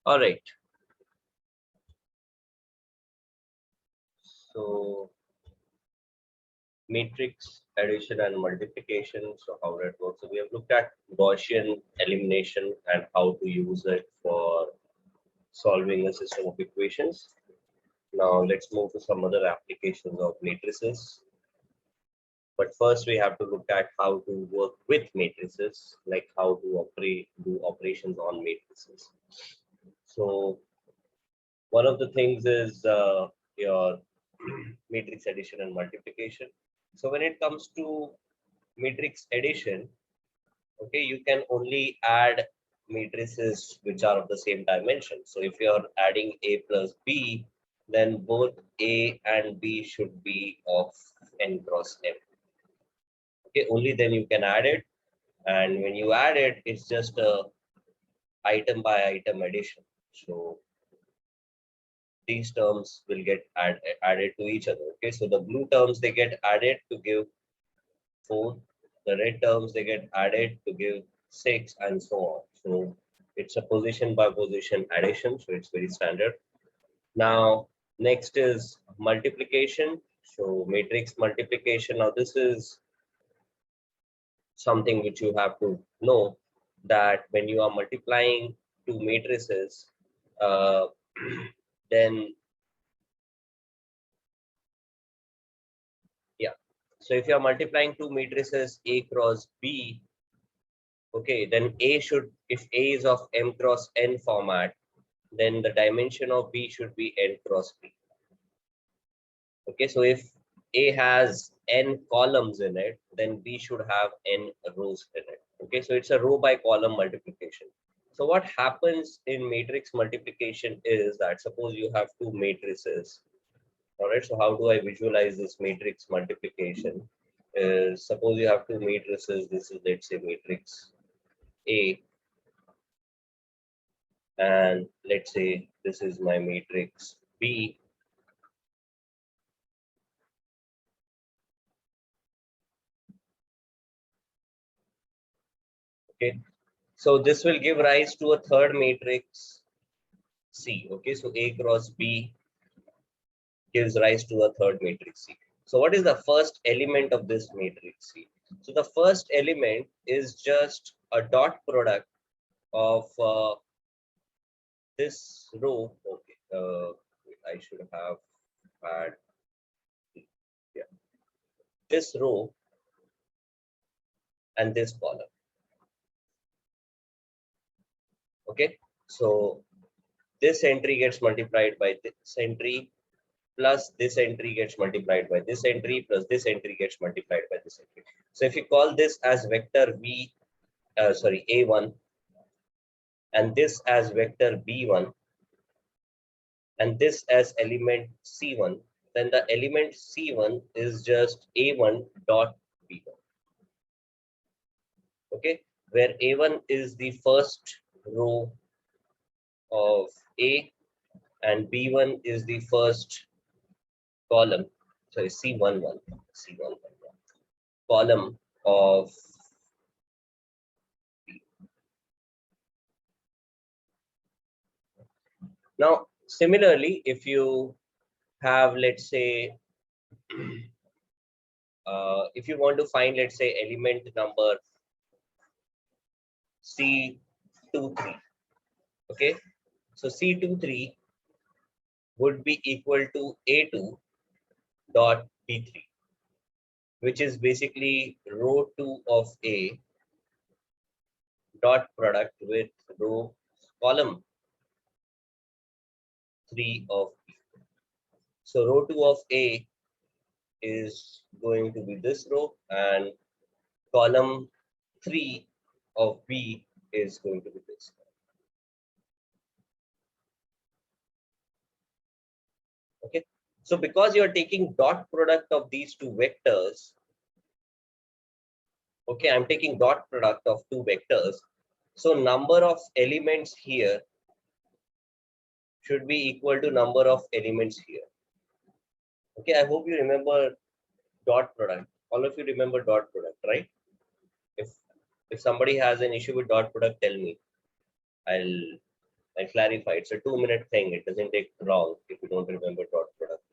All right. So matrix addition and multiplication. So how that works. So we have looked at Gaussian elimination and how to use it for solving a system of equations. Now let's move to some other applications of matrices. But first we have to look at how to work with matrices, like how to do operations on matrices. So one of the things is your matrix addition and multiplication. So when it comes to matrix addition, okay, you can only add matrices which are of the same dimension. So if you're adding A plus B, then both A and B should be of n cross m. Okay, only then you can add it. And when you add it, it's just a item by item addition. So these terms will get added to each other. Okay, so the blue terms, they get added to give 4. The red terms, they get added to give 6, and so on. So it's a position by position addition. So it's very standard. Now, next is multiplication. So matrix multiplication. Now, this is something which you have to know, that when you are multiplying two matrices, then yeah. So if you are multiplying two matrices A cross B, okay, then A should, if A is of M cross N format, then the dimension of B should be N cross B. Okay, so if A has N columns in it, then B should have N rows in it. Okay, so it's a row by column multiplication. So what happens in matrix multiplication is that, suppose you have two matrices. All right, so how do I visualize this matrix multiplication? Is, suppose you have two matrices. This is, let's say, matrix A, and let's say this is my matrix B. Okay, so this will give rise to a third matrix C. Okay, so A cross B gives rise to a third matrix C. So what is the first element of this matrix C? So the first element is just a dot product of this row. Okay, I should have had, yeah, this row and this column. Okay, so this entry gets multiplied by this entry, plus this entry gets multiplied by this entry, plus this entry gets multiplied by this entry. So if you call this as vector V, A1, and this as vector B1, and this as element C1, then the element C1 is just A1 dot B1. Okay, where A1 is the first row of A and B1 is the first column, sorry, C11 column of B. Now, similarly, if you have, let's say, if you want to find, let's say, element number C23, okay, so C23 would be equal to A2 dot B3, which is basically row 2 of A dot product with column 3 of B. So row 2 of A is going to be this row, and column 3 of B is going to be this. Okay, so because you are taking dot product of these two vectors, okay, I'm taking dot product of two vectors, so number of elements here should be equal to number of elements here. Okay, I hope you remember dot product. All of you remember dot product, right? If somebody has an issue with dot product, tell me. I'll I'll clarify. It's a 2-minute thing. It doesn't take long if you don't remember dot product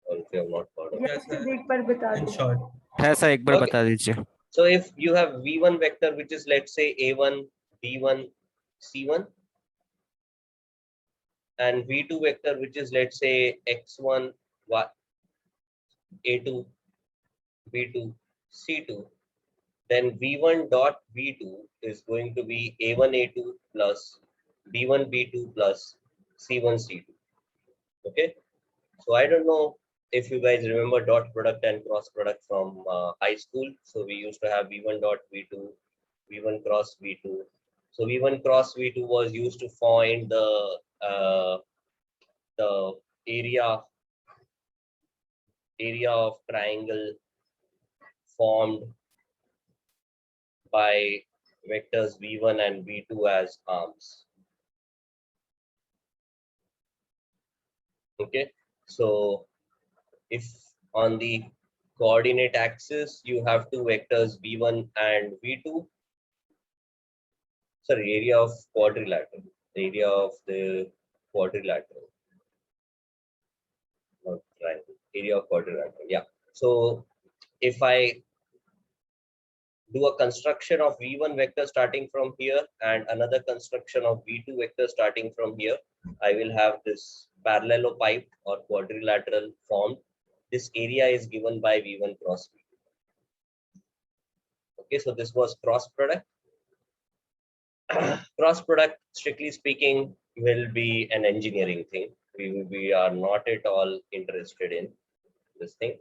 or if you have not heard of it. Yes, sir. एक बार बता In दो. short. है sir एक बार Okay. बता दीजिए. So if you have V1 vector, which is let's say A1, B1, C1, and V2 vector, which is let's say X1, A2, B2, C2, then V1 dot V2 is going to be A1, A2 plus B1, B2 plus C1, C2. Okay. So I don't know if you guys remember dot product and cross product from high school. So we used to have V1 dot V2, V1 cross V2. So V1 cross V2 was used to find the area of triangle formed by vectors V1 and V2 as arms. Okay, so if on the coordinate axis you have two vectors V1 and V2, sorry, area of quadrilateral, area of the quadrilateral, not triangle, area of quadrilateral. Yeah. So if I do a construction of V1 vector starting from here and another construction of V2 vector starting from here, I will have this parallelopipe or quadrilateral formed. This area is given by V1 cross V2. Okay, so this was cross product. Cross product, strictly speaking, will be an engineering thing. We are not at all interested in this thing.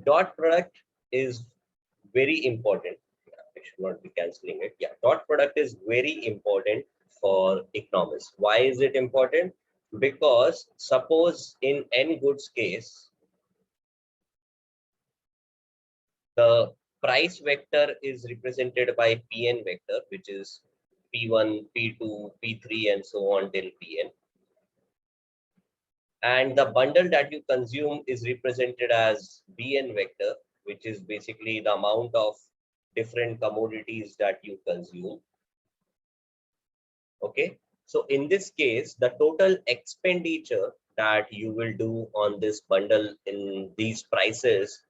Dot product is very important. I should not be cancelling it. Yeah, dot product is very important for economists. Why is it important? Because suppose in n goods case, the price vector is represented by Pn vector, which is P1, P2, P3, and so on till Pn. And the bundle that you consume is represented as Bn vector, which is basically the amount of different commodities that you consume. Okay, so in this case, the total expenditure that you will do on this bundle in these prices,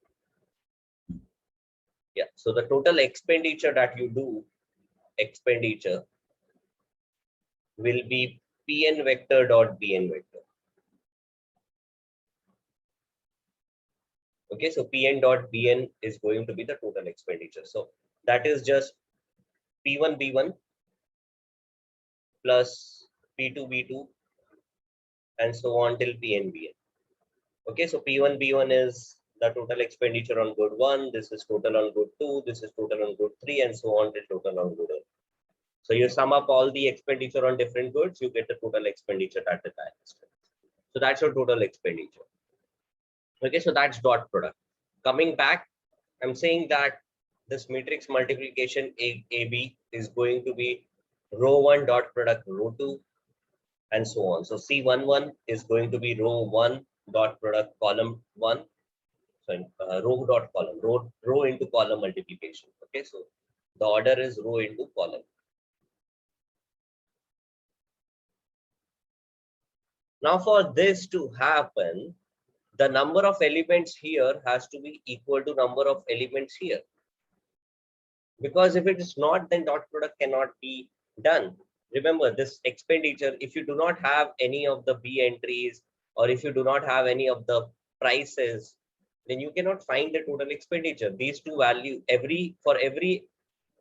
yeah, so the total expenditure that you do, expenditure, will be Pn vector dot Bn vector. Okay, so Pn dot Bn is going to be the total expenditure. So that is just P1 B1 plus P2 B2 and so on till Pn Bn. Okay, so P1 B1 is the total expenditure on good 1, this is total on good 2, this is total on good 3, and so on till total on good n. So you sum up all the expenditure on different goods, you get the total expenditure at the time. So that's your total expenditure. Okay, so that's dot product. Coming back, I'm saying that this matrix multiplication AB is going to be row 1 dot product row 2 and so on. So C11 is going to be row 1 dot product column 1. So row dot column, row into column multiplication. Okay, so the order is row into column. Now for this to happen, the number of elements here has to be equal to number of elements here. Because if it is not, then dot product cannot be done. Remember this expenditure, if you do not have any of the B entries or if you do not have any of the prices, then you cannot find the total expenditure. These two value, for every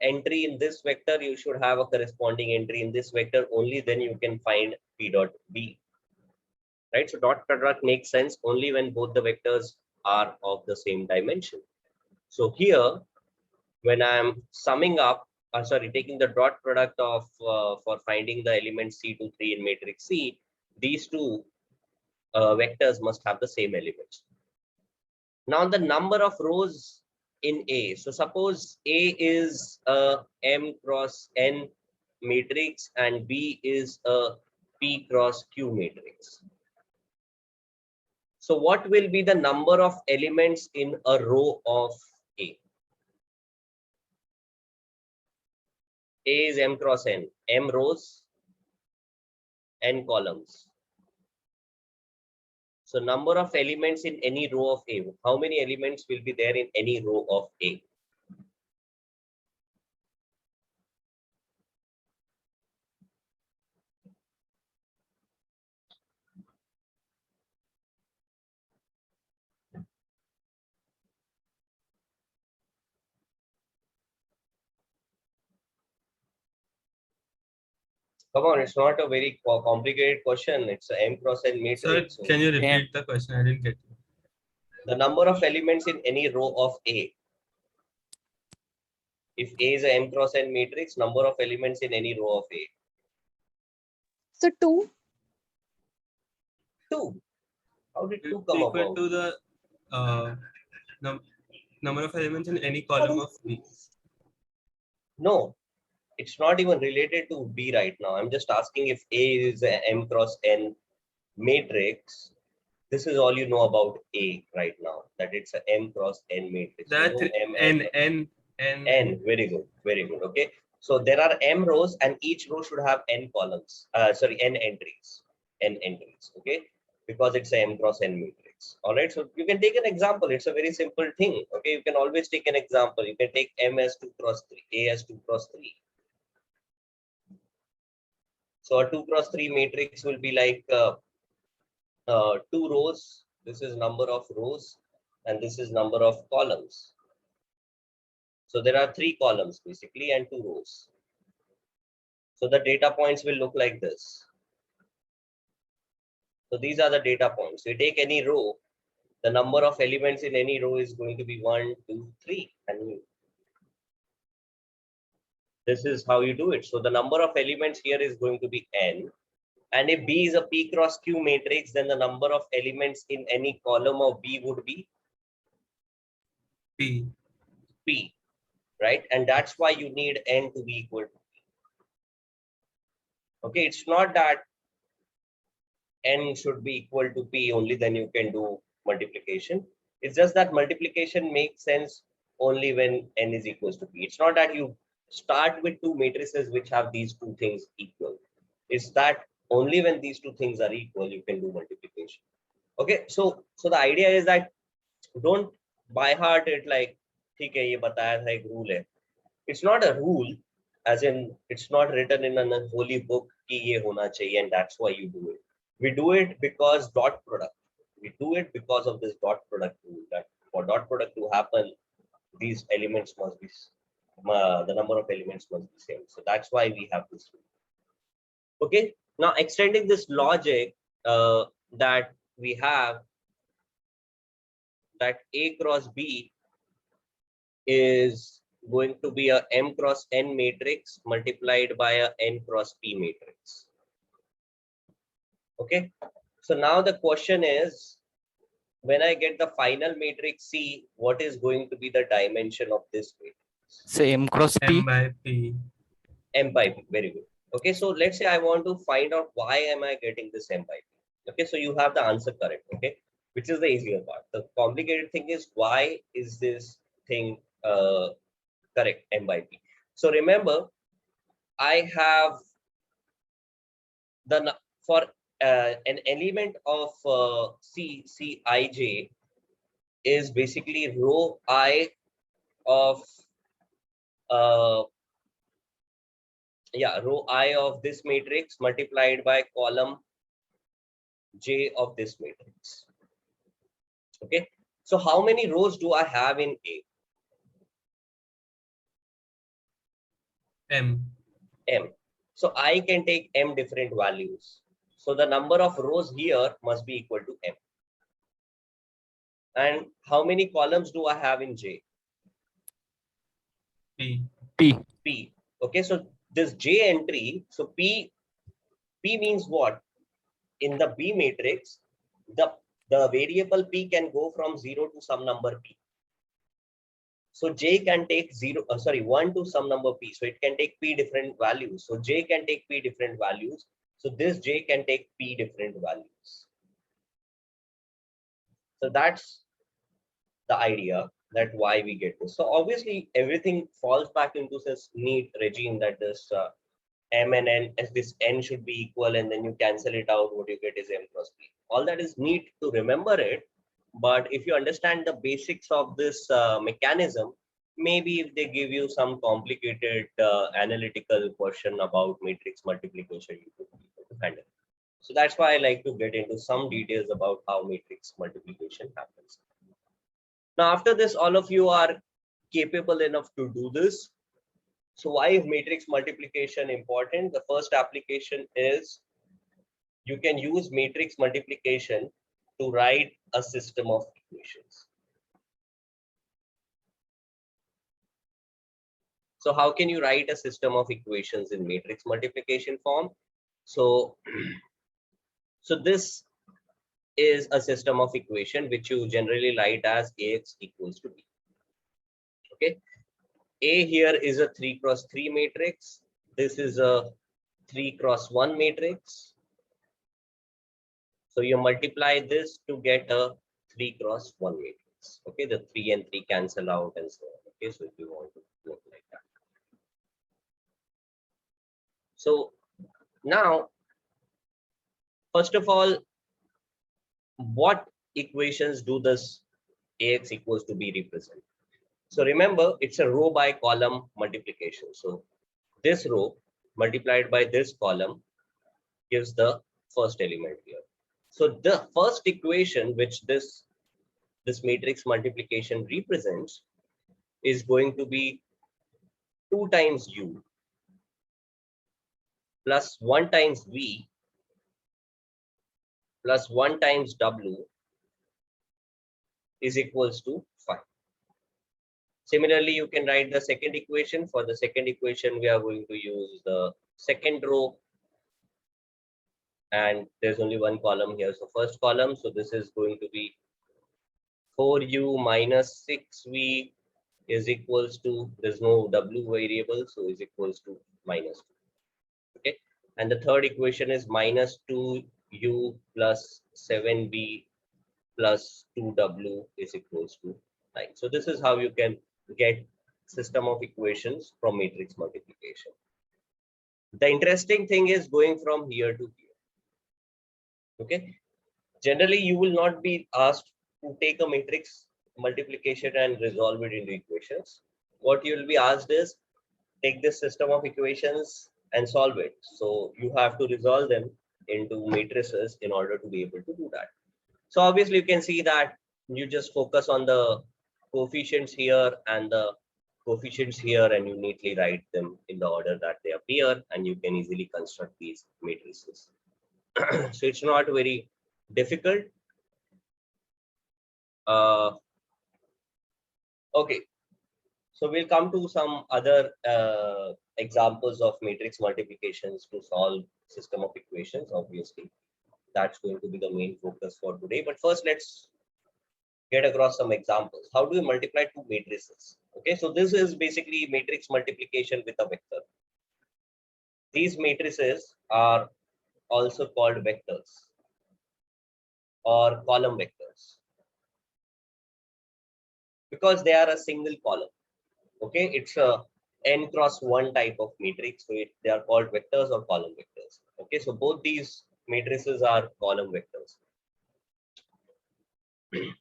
entry in this vector, you should have a corresponding entry in this vector, only then you can find P dot B. Right, so dot product makes sense only when both the vectors are of the same dimension. So here, when I'm summing up, taking the dot product of for finding the element C2, 3 in matrix C, these two vectors must have the same elements. Now the number of rows in A. So suppose A is a M cross N matrix and B is a P cross Q matrix. So what will be the number of elements in a row of A? A is M cross N, M rows n columns. So number of elements in any row of A. How many elements will be there in any row of A? Come on, it's not a very complicated question. It's a M cross N Sir, matrix. So can you repeat the question? I didn't get you. the number of elements in any row of A. If A is a M cross N matrix, number of elements in any row of A. So 2. 2. How did 2 It's come equal about? to the number of elements in any column of B. No, it's not even related to B right now. I'm just asking if A is a M cross N matrix. This is all you know about A right now, that it's a M cross N matrix. You That know M as N. N. Very good, very good. Okay, so there are M rows and each row should have N columns. Sorry, N entries. N entries. Okay, because it's a M cross N matrix. All right, so you can take an example. It's a very simple thing. Okay, you can always take an example. You can take M as 2 cross 3, A as 2 cross 3. So a 2 cross 3 matrix will be like 2 rows. This is number of rows and this is number of columns. So there are 3 columns basically and 2 rows. So the data points will look like this. So these are the data points. So you take any row, the number of elements in any row is going to be 1, 2, 3. And this is how you do it. So the number of elements here is going to be n. And if B is a P cross Q matrix, then the number of elements in any column of B would be P. P, right? And that's why you need n to be equal to P. Okay, it's not that n should be equal to P, only then you can do multiplication. It's just that multiplication makes sense only when n is equals to P. It's not that you start with 2 matrices which have these 2 things equal. It's that only when these 2 things are equal, you can do multiplication. Okay, so the idea is that don't by heart it like, ठीक है ये बताया था एक rule है. It's not a rule, as in it's not written in a holy book कि ये होना चाहिए and that's why you do it. We do it because dot product. We do it because of this dot product rule, that for dot product to happen, these elements must be, the number of elements must be same. So that's why we have this rule. Okay, now extending this logic that we have, that A cross B is going to be a M cross N matrix multiplied by a N cross P matrix. Okay, so now the question is, when I get the final matrix C, what is going to be the dimension of this matrix? Say M cross P. M by P. M by P, very good. Okay, so let's say I want to find out why am I getting this M by P. Okay, so you have the answer correct, okay, which is the easier part. The complicated thing is, why is this thing correct, M by P? So remember, I have the for an element of Cij is basically row I of row I of this matrix multiplied by column J of this matrix. Okay, so how many rows do I have in A? M. M. So I can take M different values. So the number of rows here must be equal to M. And how many columns do I have in J? P. P. P. Okay, so this J entry, so P means what? In the B matrix, the variable P can go from 0 to some number P. So J can take 1 to some number P. So it can take P different values. So J can take P different values. So this J can take P different values. So that's the idea, that why we get this. So obviously everything falls back into this neat regime, that this m and n, as this n should be equal, and then you cancel it out, what you get is m cross p. All that is neat to remember it, but if you understand the basics of this mechanism, maybe if they give you some complicated analytical question about matrix multiplication, you could be able to handle it. So that's why I like to get into some details about how matrix multiplication happens. Now, after this, all of you are capable enough to do this. So why is matrix multiplication important? The first application is you can use matrix multiplication to write a system of equations. So how can you write a system of equations in matrix multiplication form? So, so this is a system of equation which you generally write as Ax equals to B. Okay. A here is a 3 cross 3 matrix. This is a 3 cross 1 matrix. So you multiply this to get a 3 cross 1 matrix. Okay, the 3 and 3 cancel out and so on. Okay, so if you want to look like that. So now, first of all, what equations do this Ax equals to B represent? So remember, it's a row by column multiplication. So this row multiplied by this column gives the first element here. So the first equation which this matrix multiplication represents is going to be 2 times u plus 1 times v plus 1 times w is equals to 5. Similarly, you can write the second equation. For the second equation, we are going to use the second row, and there's only one column here. So first column, so this is going to be 4u minus 6v is equals to, there's no w variable, so is equals to minus 2. Okay, and the third equation is minus 2u plus 7b plus 2w is equals to 9. So this is how you can get system of equations from matrix multiplication. The interesting thing is going from here to here. Okay, generally you will not be asked to take a matrix multiplication and resolve it into equations. What you will be asked is take this system of equations and solve it. So you have to resolve them into matrices in order to be able to do that. So obviously you can see that you just focus on the coefficients here and the coefficients here, and you neatly write them in the order that they appear, and you can easily construct these matrices. So it's not very difficult. Okay, so we'll come to some other examples of matrix multiplications to solve system of equations. Obviously, that's going to be the main focus for today. But first, let's get across some examples. How do you multiply two matrices? Okay, so this is basically matrix multiplication with a vector. These matrices are also called vectors or column vectors because they are a single column. Okay, it's a n cross 1 type of matrix, so they are called vectors or column vectors. Okay, so both these matrices are column vectors.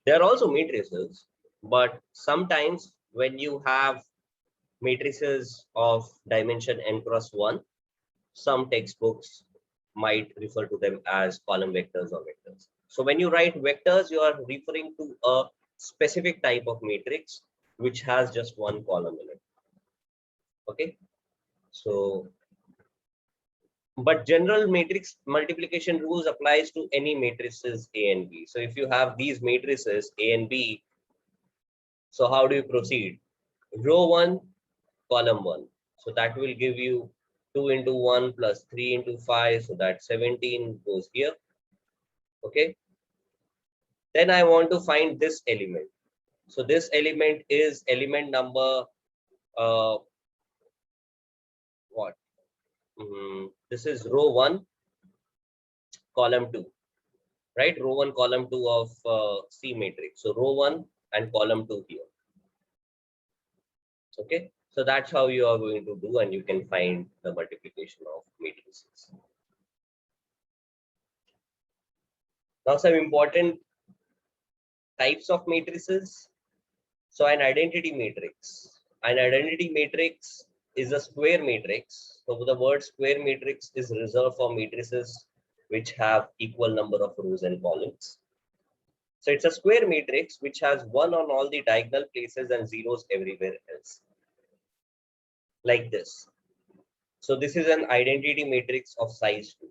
They are also matrices, but sometimes when you have matrices of dimension n cross 1, some textbooks might refer to them as column vectors or vectors. So when you write vectors, you are referring to a specific type of matrix which has just one column in it. Okay, so but general matrix multiplication rules applies to any matrices A and B. So if you have these matrices A and B, so how do you proceed? Row 1, column 1. So that will give you 2 into 1 plus 3 into 5. So that 17 goes here. Okay. Then I want to find this element. So this element is element number what? This is row 1, column 2. Right, row 1, column 2 of C matrix. So row 1 and column 2 here. Okay, So that's how you are going to do, and you can find the multiplication of matrices. Now some important types of matrices. So an identity matrix. An identity matrix is a square matrix. So the word square matrix is reserved for matrices which have equal number of rows and columns. So it's a square matrix which has 1 on all the diagonal places and zeros everywhere else. Like this. So this is an identity matrix of size 2.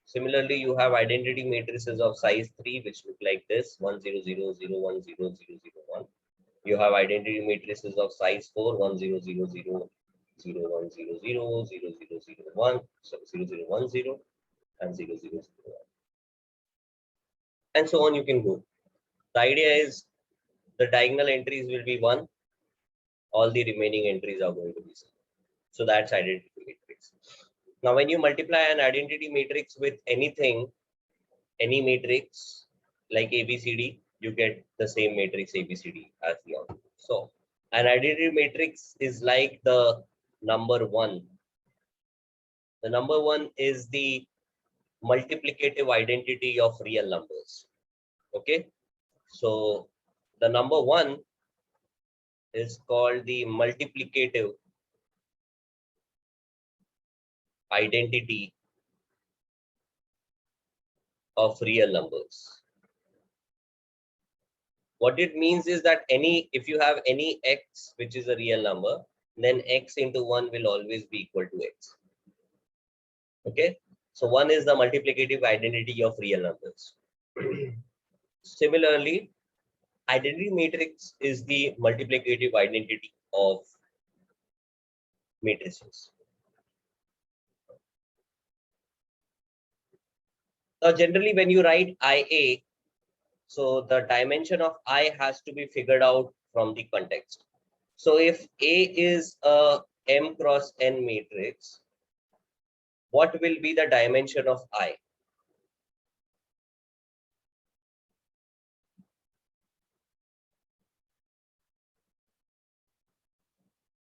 Similarly, you have identity matrices of size 3 which look like this: 1 0 0 0 1 0 0 0 1. You have identity matrices of size 4, 1 0 0 0 0 1 0 0 0 0 0 1, so 0 0 1 0 and 0 0 0 1. And so on you can go. The idea is the diagonal entries will be 1, all the remaining entries are going to be 0. So that's identity matrix. Now, when you multiply an identity matrix with anything, any matrix like ABCD, you get the same matrix ABCD as the output. So an identity matrix is like the number 1. The number 1 is the multiplicative identity of real numbers. Okay, so the number 1 is called the multiplicative identity of real numbers. What it means is that if you have any x which is a real number, then x into 1 will always be equal to x. Okay, so 1 is the multiplicative identity of real numbers. Similarly, identity matrix is the multiplicative identity of matrices. Now, generally, when you write IA, so the dimension of I has to be figured out from the context. So if A is a M cross N matrix, what will be the dimension of I?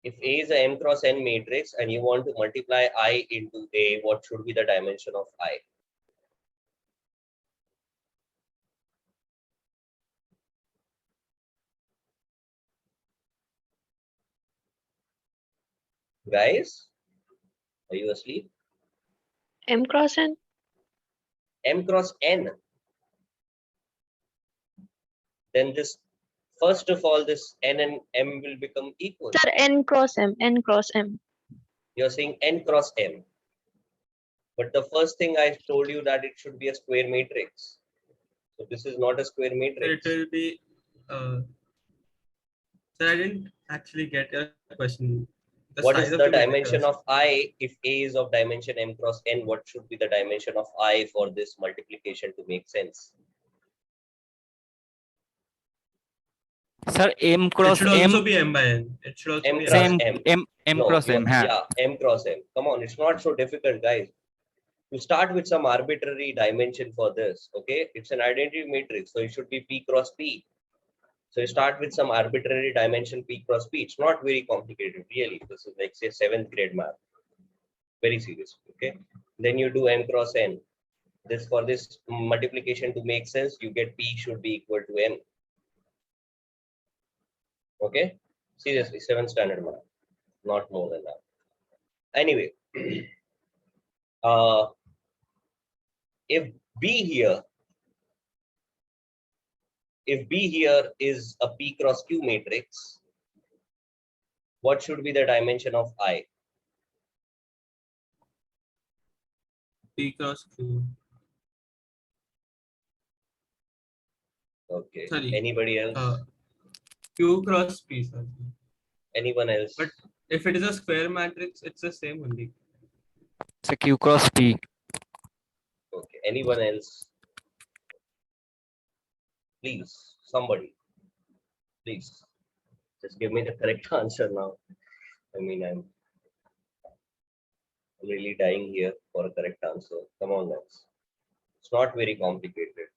If A is a M cross N matrix and you want to multiply I into A, what should be the dimension of I? Guys, are you asleep? M cross N? M cross N. Then this, first of all, this N and M will become equal. Sir, N cross M. N cross M. You're saying N cross M. But the first thing I told you that it should be a square matrix. So this is not a square So matrix. it will be. So I didn't actually get your question. The What size is of the the matrix. dimension of I? If A is of dimension M cross N, what should be the dimension of I for this multiplication to make sense? Sir, M It cross should M. also be M by N. It should also M be cross Same M. M No, cross M. yeah, M cross M. Come on, it's not so difficult, guys. You start with some arbitrary dimension for this. Okay, it's an identity matrix, so it should be P cross P. So you start with some arbitrary dimension P cross P. It's not very complicated, really. This is like, say, 7th grade math. Very serious. Okay, then you do M cross N. This, for this multiplication to make sense, you get P should be equal to M. Okay, seriously, 7th standard math, not more than that. Anyway, if B here is a P cross Q matrix, what should be the dimension of I? P cross Q. Okay. Sorry. Anybody else? Q cross P. Sorry. Anyone else? But if it is a square matrix, it's the same only. It's a Q cross P. Okay. Anyone else? Please, somebody. Please, just give me the correct answer now. I mean, I'm really dying here for a correct answer. Come on, guys. It's not very complicated.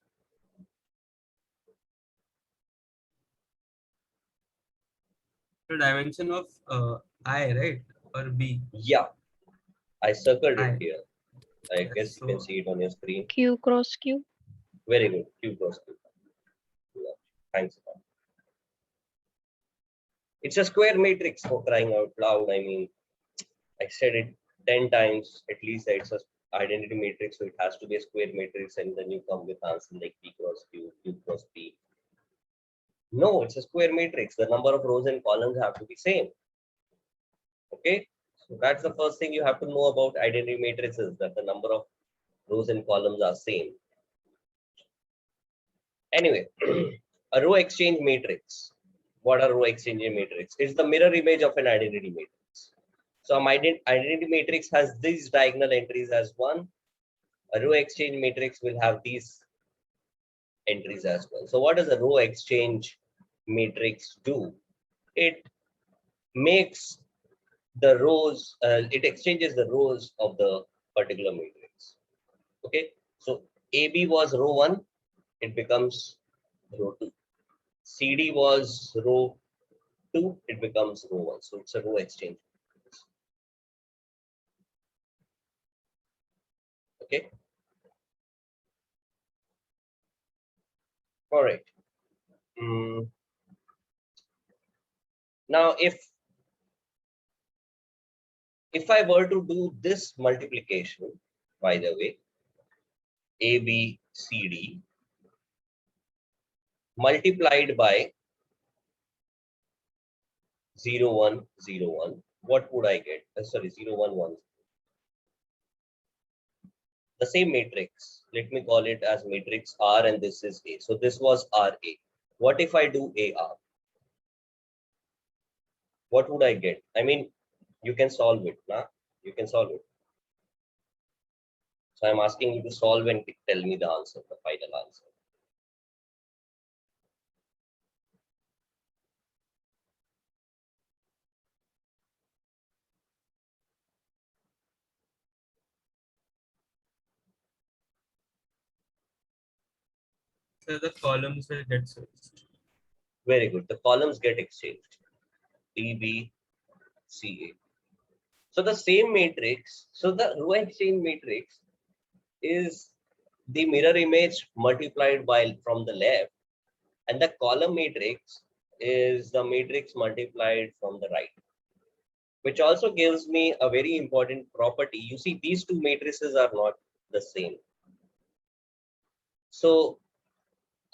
The dimension of I, right? Or B? Yeah, I circled it I. here. I Yes. guess you can So see it on your screen. Q cross Q. Very good. Q cross Q. Yeah. Thanks. It's a square matrix for crying out loud. I mean, I said it 10 times at least. It's a identity matrix, so it has to be a square matrix, and then you come with answer like P cross Q, Q cross P. No, it's a square matrix. The number of rows and columns have to be same. Okay, so that's the first thing you have to know about identity matrices, that the number of rows and columns are same. Anyway, a row exchange matrix. What are row exchange matrix? It's the mirror image of an identity matrix. So my identity matrix has these diagonal entries as one. A row exchange matrix will have these entries as well. So what does a row exchange matrix do? It makes the rows, it exchanges the rows of the particular matrix. Okay, so AB was row 1, it becomes row 2. CD was row 2, it becomes row 1. So it's a row exchange. Okay, all right. Now if I were to do this multiplication, by the way, A, B, C, D multiplied by 0, 1, 0, 1, what would I get? Sorry, 0, 1, 1. The same matrix. Let me call it as matrix R, and this is A. So this was RA. What if I do AR? What would I get? I mean, you can solve it, nah? You can solve it. So I'm asking you to solve and tell me the answer, the final answer. the columns will get switched. Very good. The columns get exchanged. D, B, C, A. So the same matrix, so the row exchange matrix is the mirror image multiplied by from the left, and the column matrix is the matrix multiplied from the right, which also gives me a very important property. You see, these two matrices are not the same. So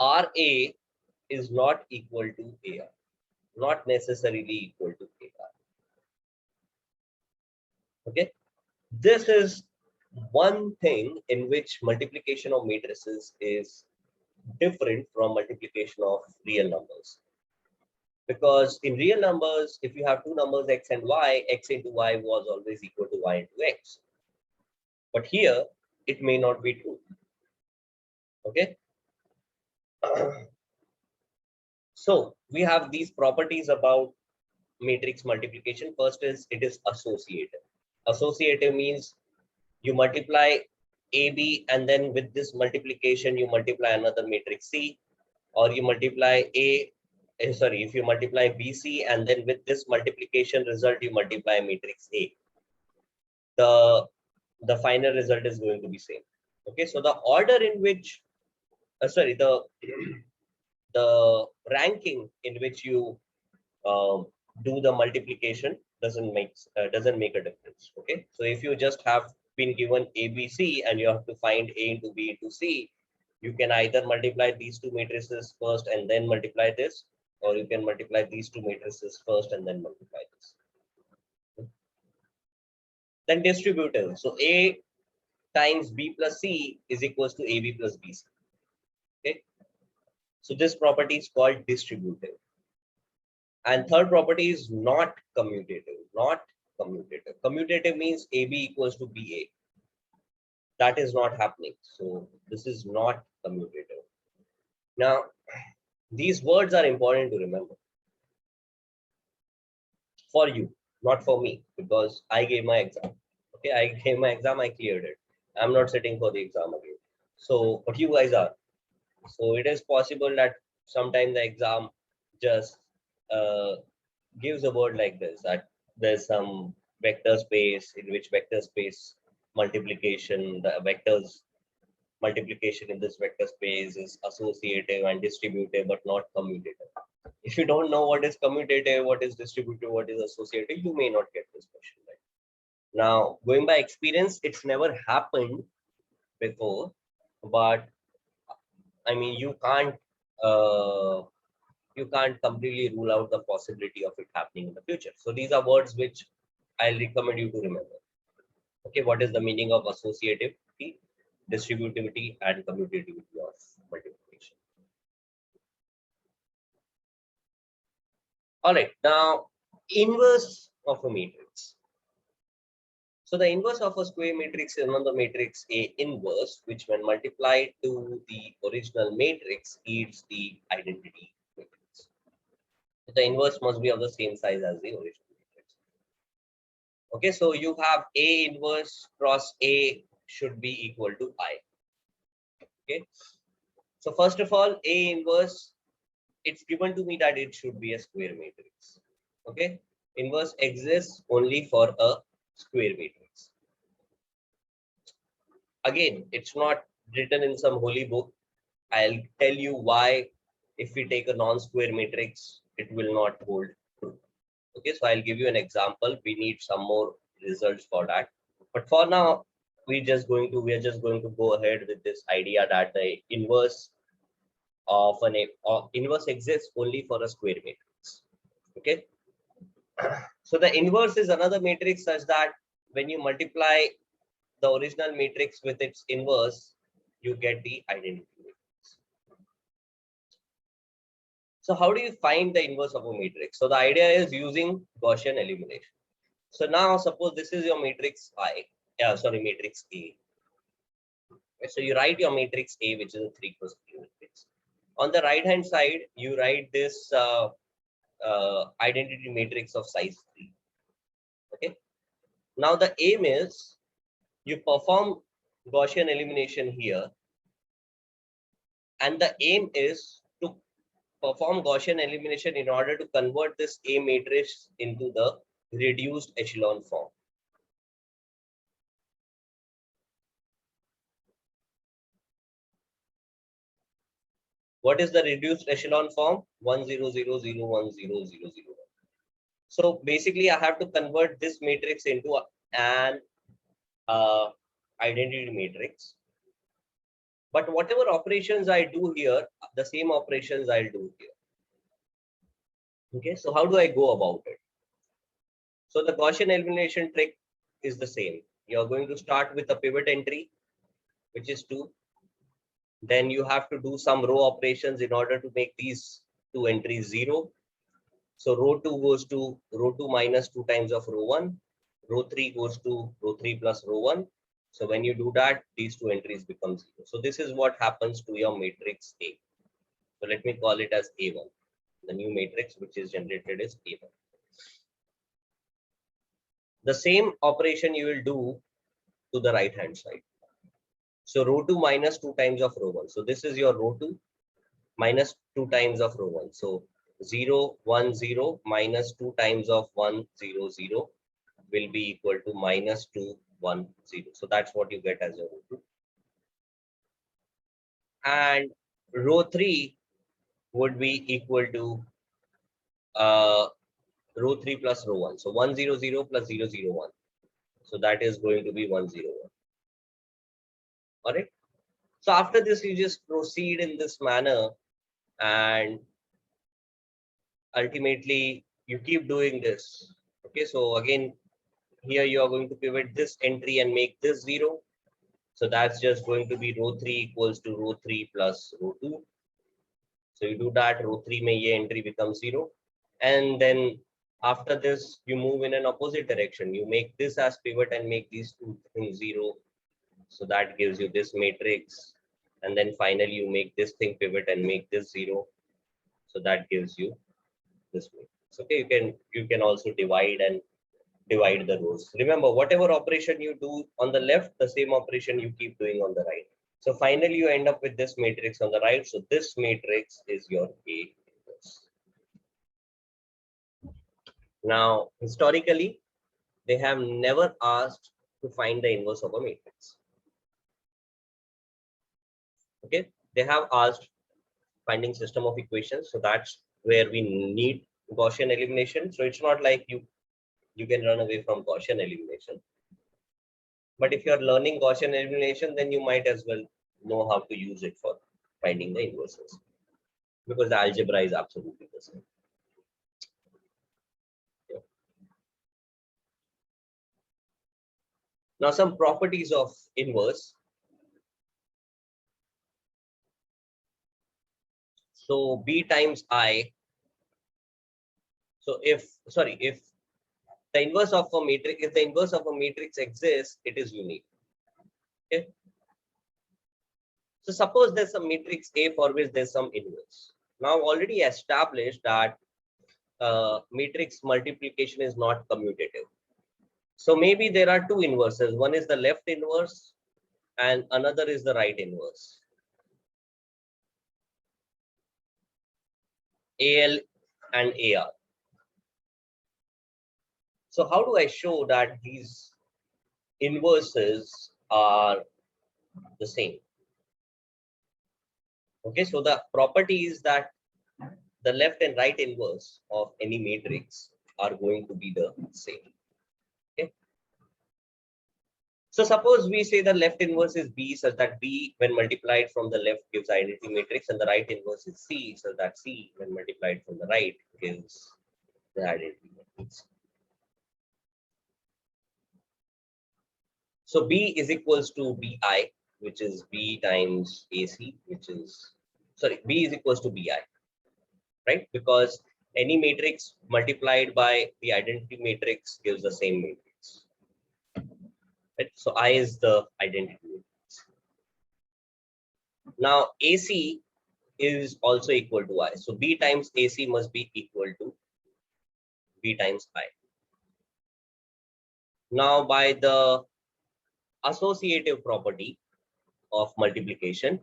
RA is not equal to AR, not necessarily equal to AR. Okay, this is one thing in which multiplication of matrices is different from multiplication of real numbers. Because in real numbers, if you have two numbers x and y, x into y was always equal to y into x. But here, it may not be true. Okay. So we have these properties about matrix multiplication. First is it is associative. Associative means you multiply AB, and then with this multiplication, you multiply another matrix C, or you multiply if you multiply BC, and then with this multiplication result, you multiply matrix A. The final result is going to be same. Okay, so the order in which, the ranking in which you do the multiplication doesn't make a difference. Okay, so if you just have been given ABC and you have to find A into B into C, you can either multiply these two matrices first and then multiply this, or you can multiply these two matrices first and then multiply this. Then distributive. So A times B plus C is equals to AB plus BC. Okay, so this property is called distributive. And third property is not commutative. Not commutative. Commutative means AB equals to BA. That is not happening. So this is not commutative. Now, these words are important to remember for you, not for me, because I gave my exam. Okay, I gave my exam, I cleared it. I'm not sitting for the exam again. So, but you guys are. So it is possible that sometime the exam just gives a word like this, that there's some vector space in which vector space multiplication, the vectors multiplication in this vector space is associative and distributive, but not commutative. If you don't know what is commutative, what is distributive, what is associative, you may not get this question right. Now, going by experience, it's never happened before, but I mean, you can't completely rule out the possibility of it happening in the future. So these are words which I'll recommend you to remember. Okay, what is the meaning of associativity, distributivity, and commutativity of multiplication? All right, now inverse of a matrix. So the inverse of a square matrix is the matrix A inverse, which when multiplied to the original matrix gives the identity matrix. The inverse must be of the same size as the original matrix. Okay, so you have A inverse cross A should be equal to I. Okay, so first of all, A inverse, it's given to me that it should be a square matrix. Okay, inverse exists only for a square matrix. Again, it's not written in some holy book. I'll tell you why. If we take a non-square matrix, it will not hold true. Okay, so I'll give you an example. We need some more results for that. But for now, we are just going to go ahead with this idea that the inverse of an inverse exists only for a square matrix. Okay, so the inverse is another matrix such that when you multiply the original matrix with its inverse, you get the identity matrix. So how do you find the inverse of a matrix? So the idea is using Gaussian elimination. So now suppose this is your matrix matrix A. So you write your matrix A, which is a 3 cross 3 matrix. On the right hand side, you write this identity matrix of size 3. Okay. Now the aim is you perform Gaussian elimination here, and the aim is to perform Gaussian elimination in order to convert this A matrix into the reduced echelon form. What is the reduced echelon form? 1 0 0 0 1 0 0 0 1. So basically, I have to convert this matrix into an identity matrix. But whatever operations I do here, the same operations I'll do here. Okay, so how do I go about it? So the Gaussian elimination trick is the same. You're going to start with a pivot entry, which is 2. Then you have to do some row operations in order to make these two entries 0. So row 2 goes to row 2 minus 2 times of row 1. Row 3 goes to row 3 plus row 1. So when you do that, these two entries become 0. So this is what happens to your matrix A. So let me call it as A1. The new matrix which is generated is A1. The same operation you will do to the right hand side. So row 2 minus 2 times of row 1. So this is your row 2 minus 2 times of row 1. So 0 1 0 minus 2 times of 1 0 0 will be equal to minus 2 1 0. So that's what you get as your row 2. And row 3 would be equal to row 3 plus row 1. So 1 0 0 plus 0 0 1. So that is going to be 1 0 1. All right. So after this, you just proceed in this manner, and ultimately you keep doing this. Okay. So again, here you are going to pivot this entry and make this 0. So that's just going to be row 3 equals to row 3 plus row 2. So you do that, row 3 may ye entry becomes 0. And then after this, you move in an opposite direction. You make this as pivot and make these two things 0. So that gives you this matrix. And then finally you make this thing pivot and make this 0. So that gives you this matrix. Okay, you can also divide the rows. Remember, whatever operation you do on the left, the same operation you keep doing on the right. So finally you end up with this matrix on the right. So this matrix is your A inverse. Now, historically, they have never asked to find the inverse of a matrix. Okay, they have asked finding system of equations. So that's where we need Gaussian elimination. So it's not like you can run away from Gaussian elimination. But if you're learning Gaussian elimination, then you might as well know how to use it for finding the inverses, because the algebra is absolutely the same. Yeah. Now, some properties of inverse. So B times I. So if the inverse of a matrix, if the inverse of a matrix exists, it is unique. Okay. So suppose there's some matrix A for which there's some inverse. Now already established that matrix multiplication is not commutative. So maybe there are two inverses. One is the left inverse and another is the right inverse. AL and AR. So how do I show that these inverses are the same? Okay, so the property is that the left and right inverse of any matrix are going to be the same. Okay. So suppose we say the left inverse is B, such that B when multiplied from the left gives identity matrix, and the right inverse is C, so that C when multiplied from the right gives the identity matrix. So B is equals to BI, which is B times AC, which is, sorry, B is equals to BI, right? Because any matrix multiplied by the identity matrix gives the same matrix. Right? So I is the identity matrix. Now AC is also equal to I. So B times AC must be equal to B times I. Now by the associative property of multiplication,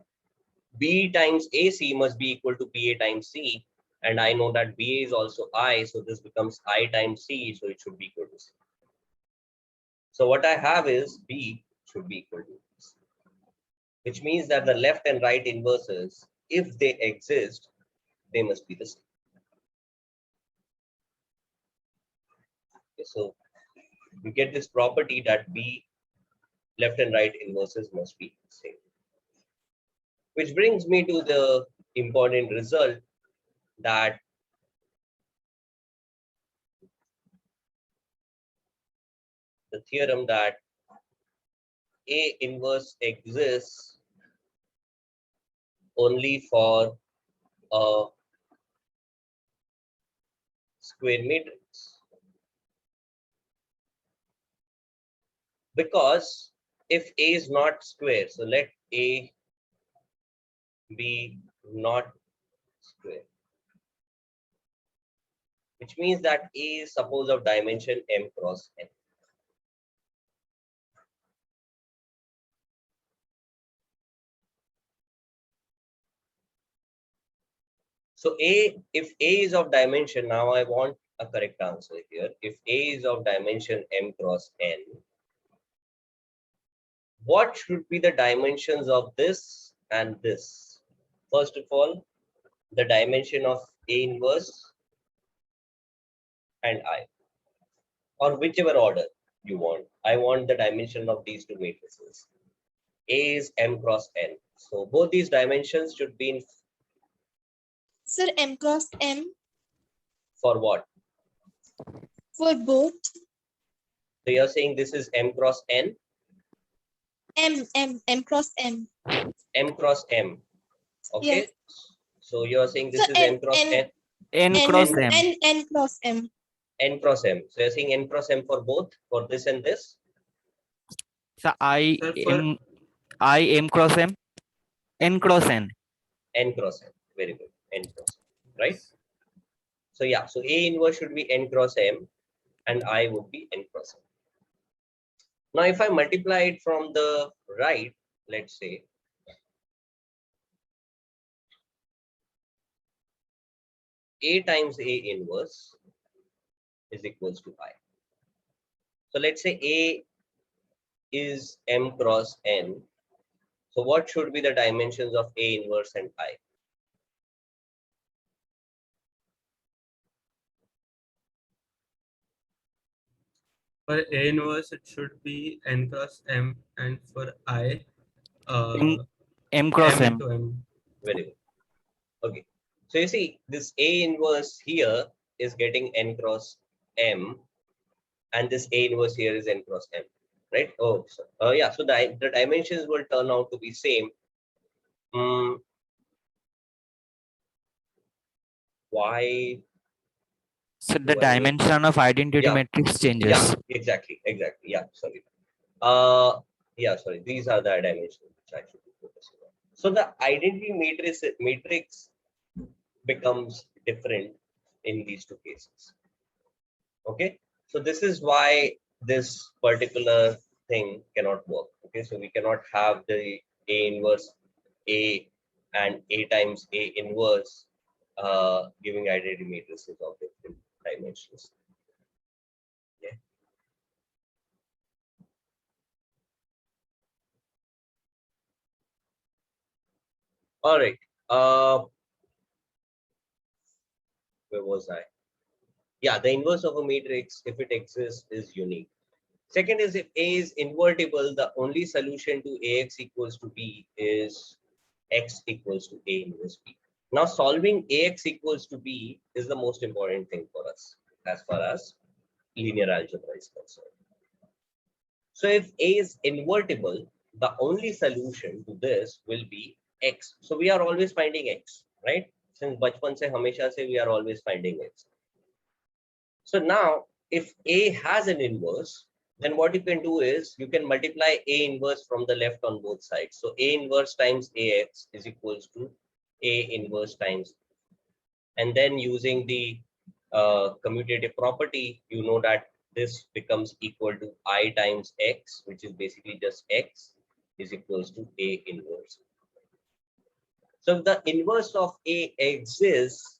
B times AC must be equal to BA times C. And I know that BA is also I, so this becomes I times C, so it should be equal to C. So what I have is B should be equal to C, which means that the left and right inverses, if they exist, they must be the same. Okay, so you get this property that B left and right inverses must be the same. Which brings me to the important result that the theorem that A inverse exists only for a square matrix. Because if A is not square, so let A be not square, which means that A is suppose of dimension m cross n. So if A is of dimension, now I want a correct answer here. If A is of dimension m cross n, what should be the dimensions of this and this? First of all, the dimension of A inverse and I, or whichever order you want. I want the dimension of these two matrices. A is m cross n. So both these dimensions should be in. Sir, M cross M For what? for both. So you're saying this is m cross n? M cross M. M cross m. Okay. Yes. So you're saying this So is m cross n? N cross M. N cross M. N cross m. So you're saying n cross m for both, for this and this? So Sir, for I M cross M. N cross N. N cross m. Very good. N cross m. Right? So yeah, so A inverse should be n cross m and I would be n cross m. Now if I multiply it from the right, let's say, A times A inverse is equals to I. So let's say A is M cross N. So what should be the dimensions of A inverse and I? For A inverse, it should be n cross m, and for I, M, uh, M cross m M. into m. Very good. Okay. So you see this A inverse here is getting N cross M, and this A inverse here is N cross M, right? Oh, so, yeah. So the dimensions will turn out to be same. Why So the do I need? dimension of identity Yeah, matrix yeah, changes. exactly. Yeah, sorry. Yeah, sorry. These are the dimensions which I should be focusing on. So the identity matrix becomes different in these two cases. Okay, so this is why this particular thing cannot work. Okay, so we cannot have the A inverse A and A times A inverse giving identity matrices of different dimensions. Yeah. All right. Where was I? Yeah, the inverse of a matrix, if it exists, is unique. Second is if A is invertible, the only solution to AX equals to B is X equals to A inverse B. Now solving AX equals to B is the most important thing for us as far as linear algebra is concerned. So if A is invertible, the only solution to this will be X. So we are always finding X, right? Since bachpan se hamesha se we are always finding X. So now if A has an inverse, then what you can do is you can multiply A inverse from the left on both sides. So A inverse times AX is equals to A inverse times. And then using the commutative property, you know that this becomes equal to I times X, which is basically just X is equals to A inverse. So if the inverse of A exists,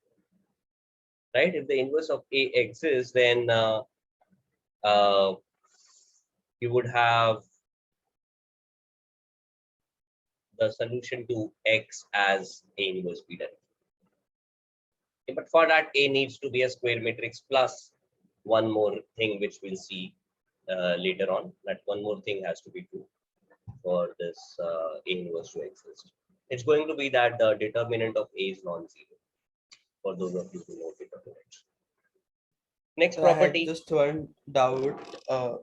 right? If the inverse of A exists, then uh, you would have the solution to X as A inverse B directly. But for that, A needs to be a square matrix plus one more thing, which we'll see later on. That one more thing has to be true for this A inverse to exist. It's going to be that the determinant of A is non-zero. For those of you who know determinant. Next So I had property. just one doubt.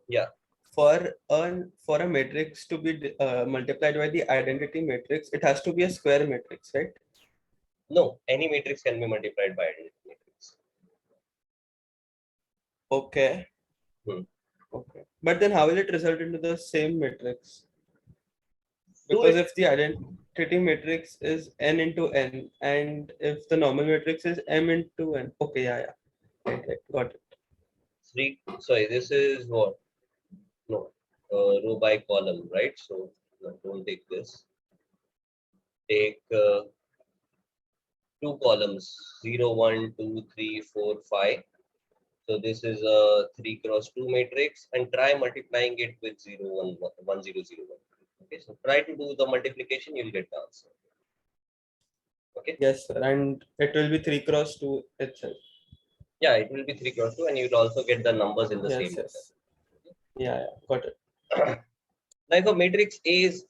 Yeah. For a matrix to be multiplied by the identity matrix, it has to be a square matrix, right? No, any matrix can be multiplied by identity matrix. Okay. Hmm. Okay. But then how will it result into the same matrix? Do Because it. if the identity matrix is n into n, and if the normal matrix is m into n. Okay, yeah. Right, got it. Sorry, this is what? No, row by column, right? So no, don't take this. Take two columns 0, 1, 2, 3, 4, 5. So this is a 3 cross 2 matrix and try multiplying it with 0, 1, 1, 0, 0, 1. Okay, so try to do the multiplication, you'll get the answer. Okay. Yes, sir. And it will be 3 cross 2 itself. Yeah, it will be 3 cross 2 and you'll also get the numbers in the Yes, same order. yes. Yeah, got it. Now if a matrix A is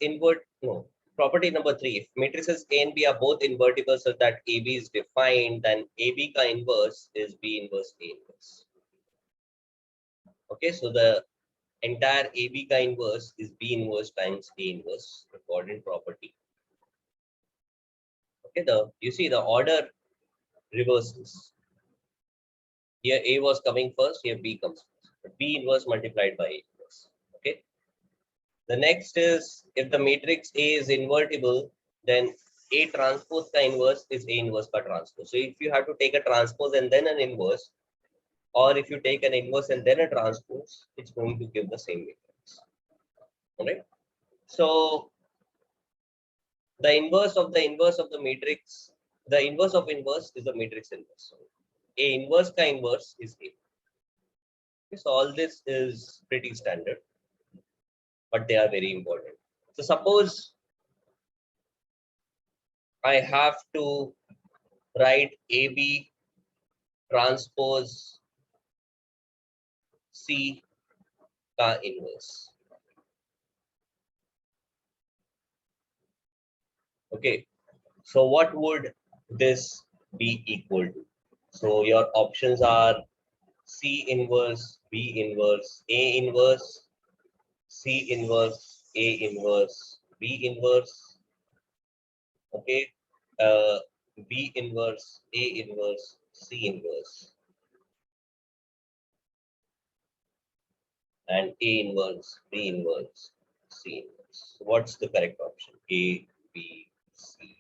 property number 3, if matrices A and B are both invertible such that AB is defined, then AB ka inverse is B inverse A inverse. Okay, so the entire AB ka inverse is B inverse times A inverse according property. Okay, you see the order reverses. Here A was coming first, here B comes first. But B inverse multiplied by A inverse. Okay. The next is if the matrix A is invertible, then A transpose ka inverse is A inverse ka transpose. So if you have to take a transpose and then an inverse, or if you take an inverse and then a transpose, it's going to give the same matrix. All right. So the inverse of the matrix, the inverse of inverse is the matrix inverse. So A inverse ka inverse is A. So all this is pretty standard, but they are very important. So suppose I have to write AB transpose C ka inverse. Okay, so what would this be equal to? So your options are C inverse, B inverse, A inverse, C inverse, A inverse, B inverse, okay, uh, B inverse, A inverse, C inverse, and A inverse, B inverse, C inverse. So what's the correct option? A, B, C.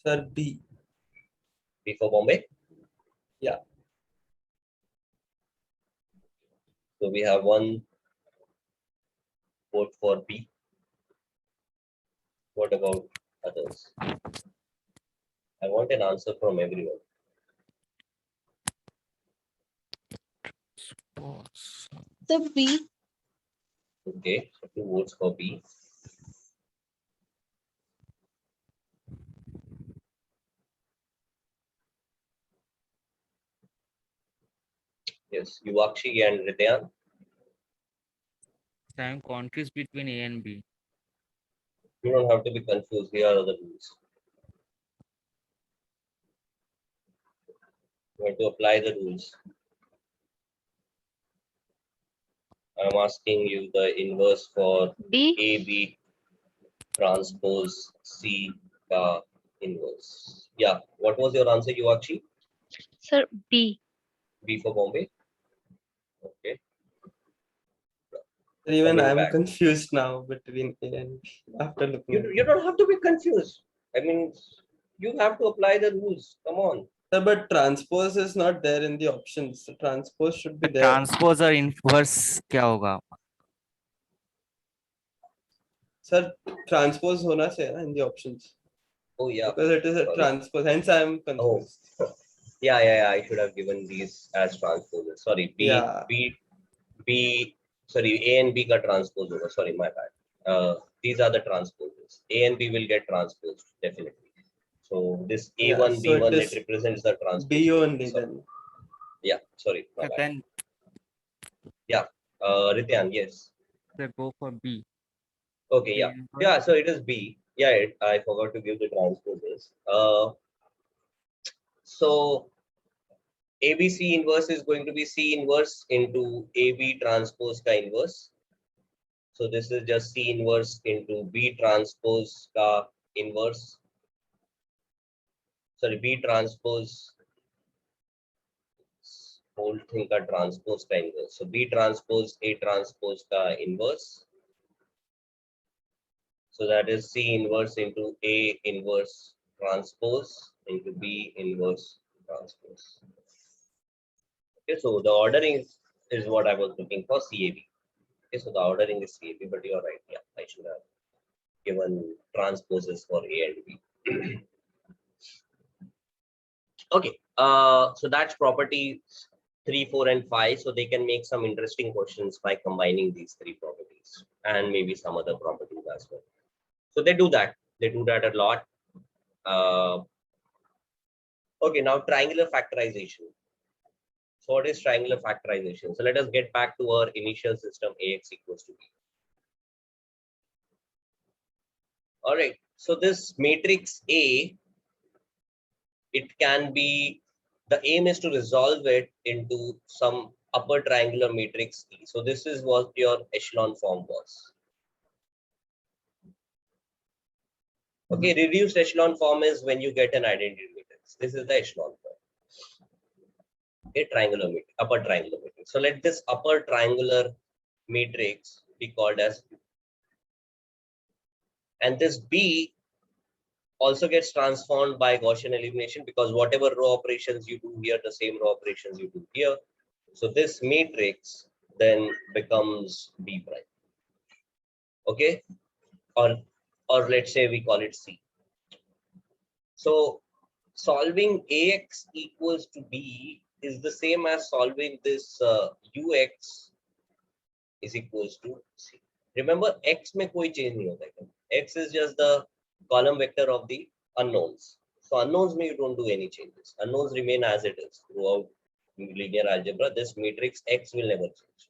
Sir, B. B for Bombay. Yeah. So we have one vote for B. What about others? I want an answer from everyone. The B. Okay, so 2 votes for B. Yes, Yuvakshi and Ridyan. I am confused between A and B. You don't have to be confused. Here are the rules. You have to apply the rules. I'm asking you the inverse for B. AB transpose C ka inverse. Yeah, what was your answer, Yuvakshi? Sir, B. B for Bombay. Okay, Even coming I'm back. confused now between A and B after looking at it. You don't have to be confused. I mean, you have to apply the rules. Come on. Sir, but transpose is not there in the options. So transpose should be there. Transpose और inverse क्या होगा? Sir, transpose hona chahiye na in the options. Oh yeah. Because it is a Sorry. transpose. Hence I am Oh, confused. yeah. I should have given these as transposes. Sorry, Yeah. B. Sorry, A and B got transposed over. Sorry, my bad. These are the transposes. A and B will get transposed definitely. So this Yeah, A1, so B1, it it is represents the transpose. B only Sorry. then. Yeah, sorry, my bad. Then Yeah, Rityan, yes. they go for B. Okay, yeah. inverse. Yeah, so it is B. Yeah, I forgot to give the transposes. So ABC inverse is going to be C inverse into AB transpose ka inverse. So this is just C inverse into B transpose ka inverse. Sorry, B transpose whole thing ka transpose ka inverse. So B transpose A transpose ka inverse. So that is C inverse into A inverse transpose into B inverse transpose. Okay, so the ordering is what I was looking for, CAB. Okay, so the ordering is CAB, but you're right. Yeah, I should have given transposes for A and B. Okay, so that's property 3, 4, and 5. So they can make some interesting questions by combining these 3 properties and maybe some other properties as well. So they do that. They do that a lot. Okay, now triangular factorization. So what is triangular factorization? So let us get back to our initial system AX equals to B. All right, so this matrix A, it can be, the aim is to resolve it into some upper triangular matrix E. So this is what your echelon form was. Okay, reduced echelon form is when you get an identity matrix. This is the echelon form. Okay, triangular matrix, upper triangular matrix. So let this upper triangular matrix be called as B. And this B also gets transformed by Gaussian elimination, because whatever row operations you do here, the same row operations you do here. So this matrix then becomes B prime. Okay, or or let's say we call it C. So solving AX equals to B is the same as solving this UX is equals to C. Remember, X में कोई change नहीं होता है. X is just the column vector of the unknowns. So unknowns में you don't do any changes. Unknowns remain as it is throughout linear algebra. This matrix X will never change.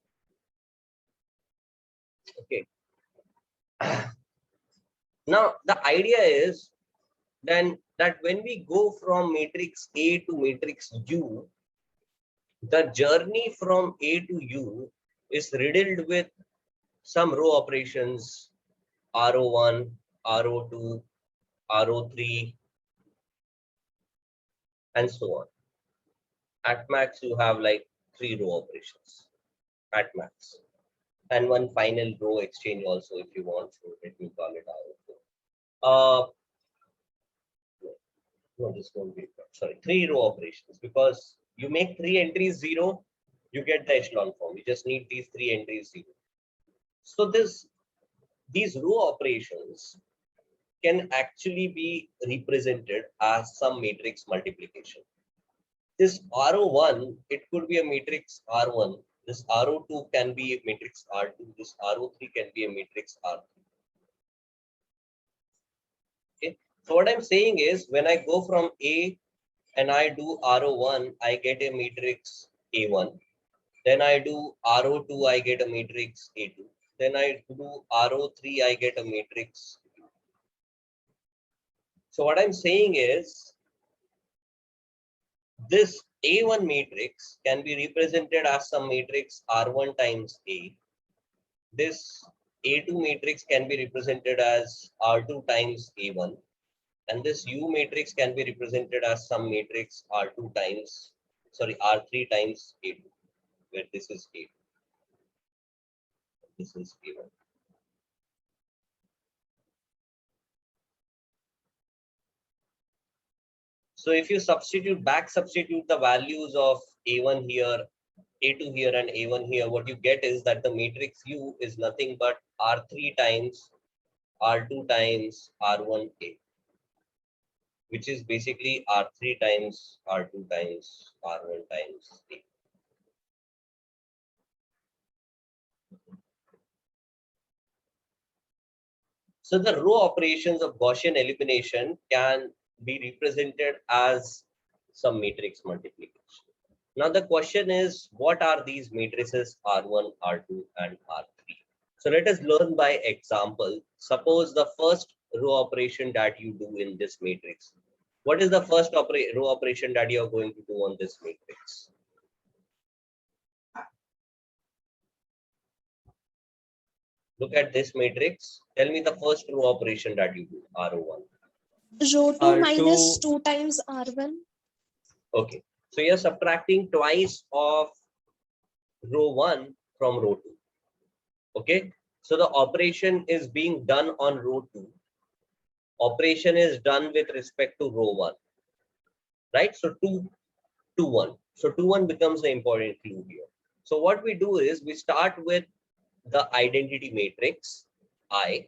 Okay. Now the idea is then that when we go from matrix A to matrix U, the journey from A to U is riddled with some row operations, RO1, RO2, RO3, and so on. At max, you have like 3 row operations at max, and one final row exchange also if you want. So let me call it RO4. No, this won't be, sorry, 3 row operations, because you make 3 entries 0, you get the echelon form. You just need these 3 entries 0. So these row operations can actually be represented as some matrix multiplication. This RO1, it could be a matrix R1. This RO2 can be a matrix R2. This RO3 can be a matrix R3. Okay. So what I'm saying is, when I go from A and I do RO1, I get a matrix A1. Then I do RO2, I get a matrix A2. Then I do RO3, I get a matrix. So what I'm saying is, this A1 matrix can be represented as some matrix R1 times A. This A2 matrix can be represented as R2 times A1. And this U matrix can be represented as some matrix R2 times, sorry, R3 times A2, where this is A2. This is A1. So if you substitute the values of A1 here, A2 here, and A1 here, what you get is that the matrix U is nothing but R3 times R2 times R1A, which is basically R3 times R2 times R1 times A. So the row operations of Gaussian elimination can be represented as some matrix multiplication. Now the question is, what are these matrices R1, R2, and R3? So let us learn by example. Suppose the first row operation that you do in this matrix. What is the first row operation that you are going to do on this matrix? Look at this matrix. Tell me the first row operation that you do, RO1. Row 2 R2 minus 2 times R1. Okay. So you're subtracting twice of row 1 from row 2. Okay. So the operation is being done on row 2. Operation is done with respect to row 1. Right? So 2, 2, 1. So 2, 1 becomes the important clue here. So what we do is we start with the identity matrix I.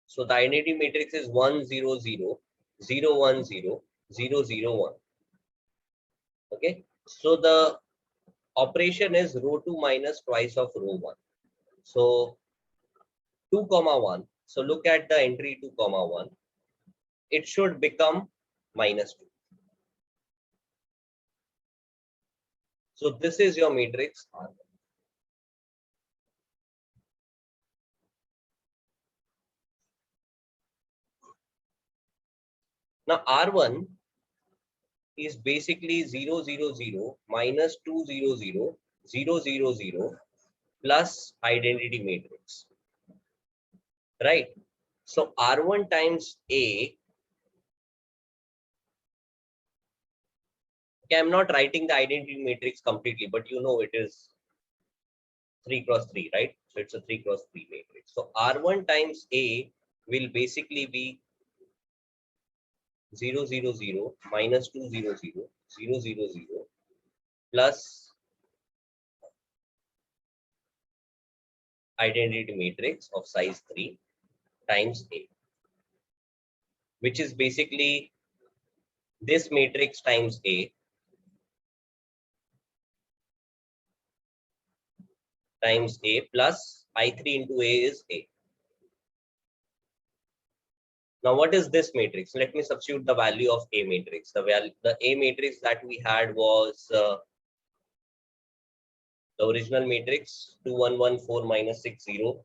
So the identity matrix is 1, 0, 0, 0, 1, 0, 0, 0, 1. Okay. So the operation is row 2 minus twice of row 1. So 2, 1. So look at the entry 2, 1. It should become minus 2. So this is your matrix R1. Now R1 is basically 0, 0, 0 minus 2, 0, 0, 0, 0, 0 plus identity matrix. Right? So R1 times A. Okay, I'm not writing the identity matrix completely, but you know it is 3 cross 3, right? So it's a 3 cross 3 matrix. So R1 times A will basically be 0, 0, 0 minus 2, 0, 0, 0, 0, 0 plus identity matrix of size 3. times A, which is basically this matrix times A times A plus I3 into A is A. Now, what is this matrix? Let me substitute the value of A matrix. The A matrix that we had was the original matrix 2114 minus 60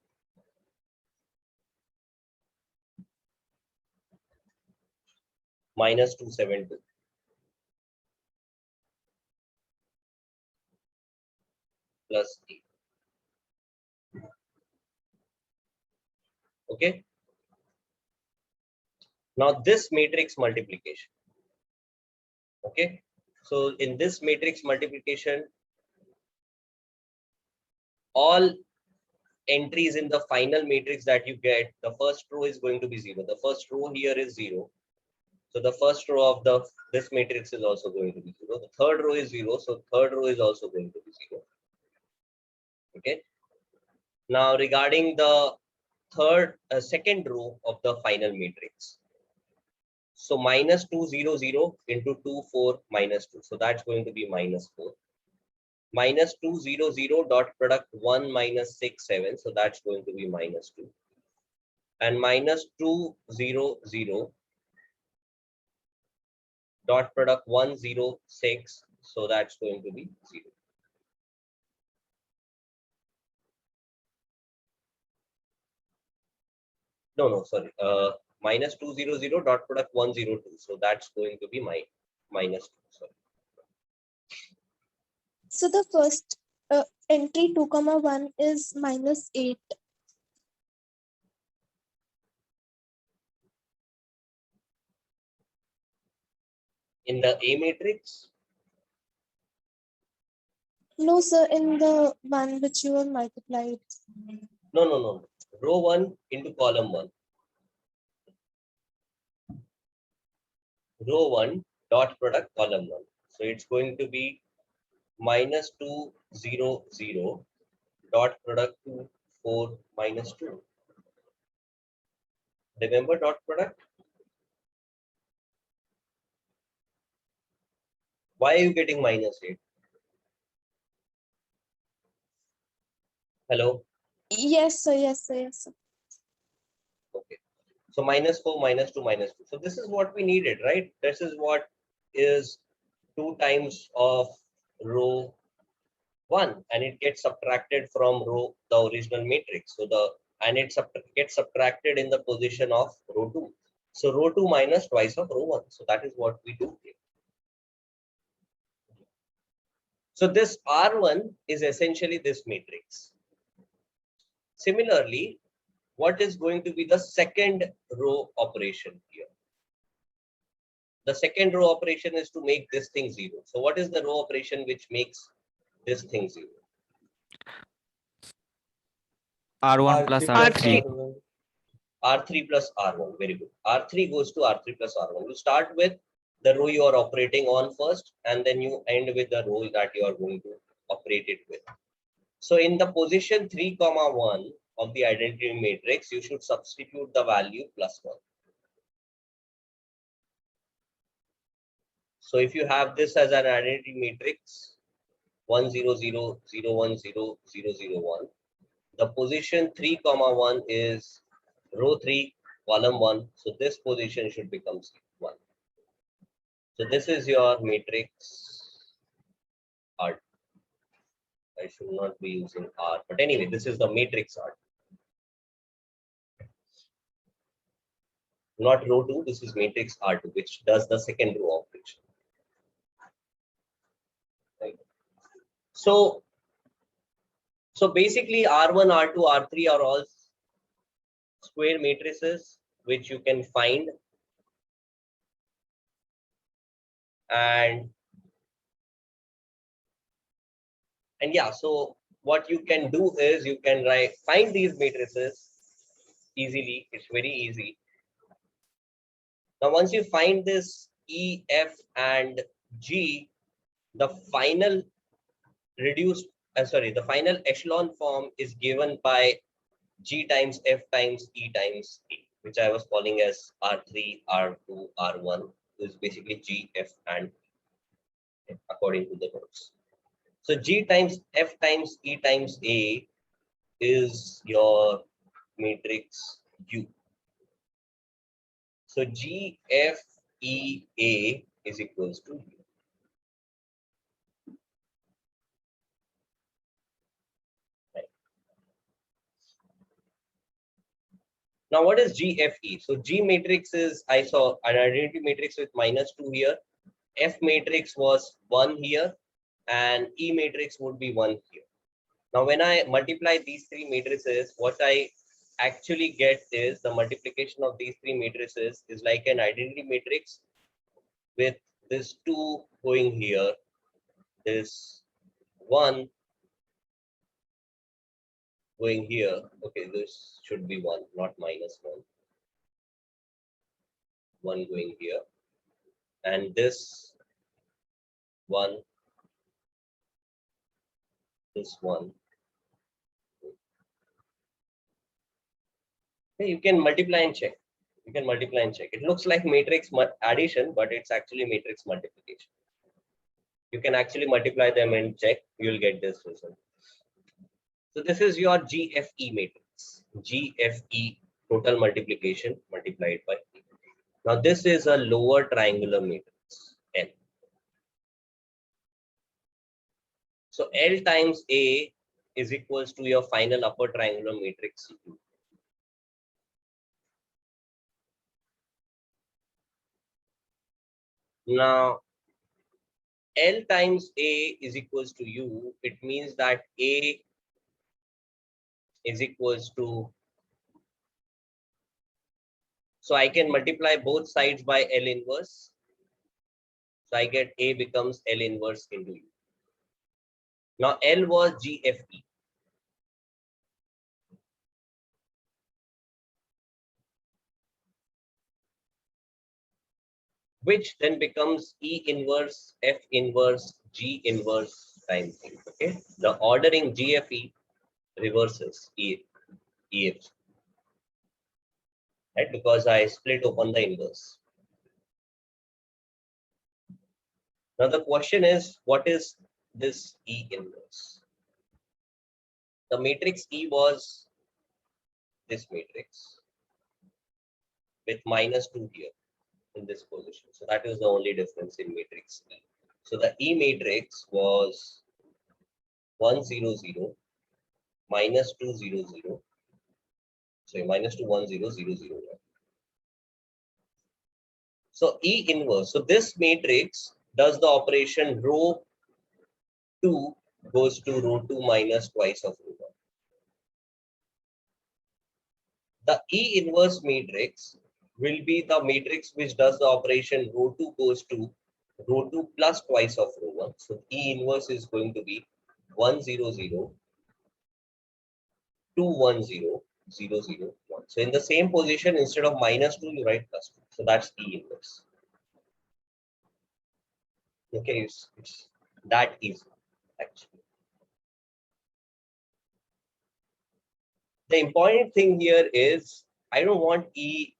minus 272 plus A. Okay. Now this matrix multiplication. Okay. So in this matrix multiplication, all entries in the final matrix that you get, the first row is going to be 0. The first row here is 0. So the first row of this matrix is also going to be 0. The third row is 0. So third row is also going to be 0. Okay. Now regarding the second row of the final matrix. So minus 200 into 24 minus 2. So that's going to be minus 4. Minus 200 dot product 1 minus 6, 7. So that's going to be minus 2. And minus 200 dot product 106. So that's going to be 0. No, sorry. Minus 200 dot product 102. So that's going to be minus 2. Sorry. So the first entry 2, 1 is minus 8. In the A matrix? No, sir, in the one which you have multiplied. No. Row 1 into column 1. Row 1 dot product column 1. So it's going to be minus 200 dot product 2, 4 minus 2. Remember dot product? Why are you getting minus 8? Hello? Yes, sir, yes, sir, yes, sir. Okay. So minus 4, minus 2, minus 2. So this is what we needed, right? This is what is 2 times of row 1, and it gets subtracted from the original matrix. So it gets subtracted in the position of row 2. So row 2 minus twice of row 1. So that is what we do here. So this R1 is essentially this matrix. Similarly, what is going to be the second row operation here? The second row operation is to make this thing 0. So what is the row operation which makes this thing 0? R1 plus R3. R3. R3 plus R1. Very good. R3 goes to R3 plus R1. You start with the row you are operating on first, and then you end with the row that you are going to operate it with. So in the position 3, 1 of the identity matrix, you should substitute the value plus 1. So if you have this as an identity matrix 1 0 0 0 1 0 0 0 1, the position 3, 1 is row 3 column 1. So this position should become 1. So this is your matrix R. I should not be using R, but anyway, this is the matrix R. Not row 2, this is matrix R2, which does the second row operation. Right. So basically R1, R2, R3 are all square matrices which you can find, and yeah, so what you can do is you can find these matrices easily. It's very easy. Now once you find this E, F and G, the final the final echelon form is given by G times F times E times E, which I was calling as R3, R2, R1, is basically G, F, and E, according to the notes. So G times F times E times A is your matrix U. So G, F, E, A is equals to U. Right. Now, what is GFE? So G matrix is, I saw an identity matrix with -2 here. F matrix was 1 here, and E matrix would be 1 here. Now, when I multiply these three matrices, what I actually get is the multiplication of these three matrices is like an identity matrix with this 2 going here, this 1 going here. Okay, this should be 1, not -1. 1 going here, and this 1, this 1. Okay, you can multiply and check. You can multiply and check. It looks like matrix addition, but it's actually matrix multiplication. You can actually multiply them and check. You will get this result. So this is your GFE matrix. GFE, total multiplication multiplied by E. Now this is a lower triangular matrix, L. So L times A is equals to your final upper triangular matrix U. Now L times A is equals to U. It means that A is equals to, so I can multiply both sides by L inverse. So I get A becomes L inverse into U. Now L was GFE. Which then becomes E inverse, F inverse, G inverse times E. Okay. The ordering GFE reverses EF. Right? Because I split open the inverse. Now the question is, what is this E inverse? The matrix E was this matrix with -2 here in this position. So that is the only difference in matrix E. So the E matrix was 1 0 0 -2 0 0. So -2 1 0 0 0 1. So E inverse. So this matrix does the operation row 2 goes to row 2 minus twice of row 1. The E inverse matrix will be the matrix which does the operation row 2 goes to row 2 plus twice of row 1. So E inverse is going to be 1 0 0 2 1 0 0 0 1. So in the same position, instead of -2, you write +2. So that's E inverse. Okay, it's that easy actually. The important thing here is I don't want the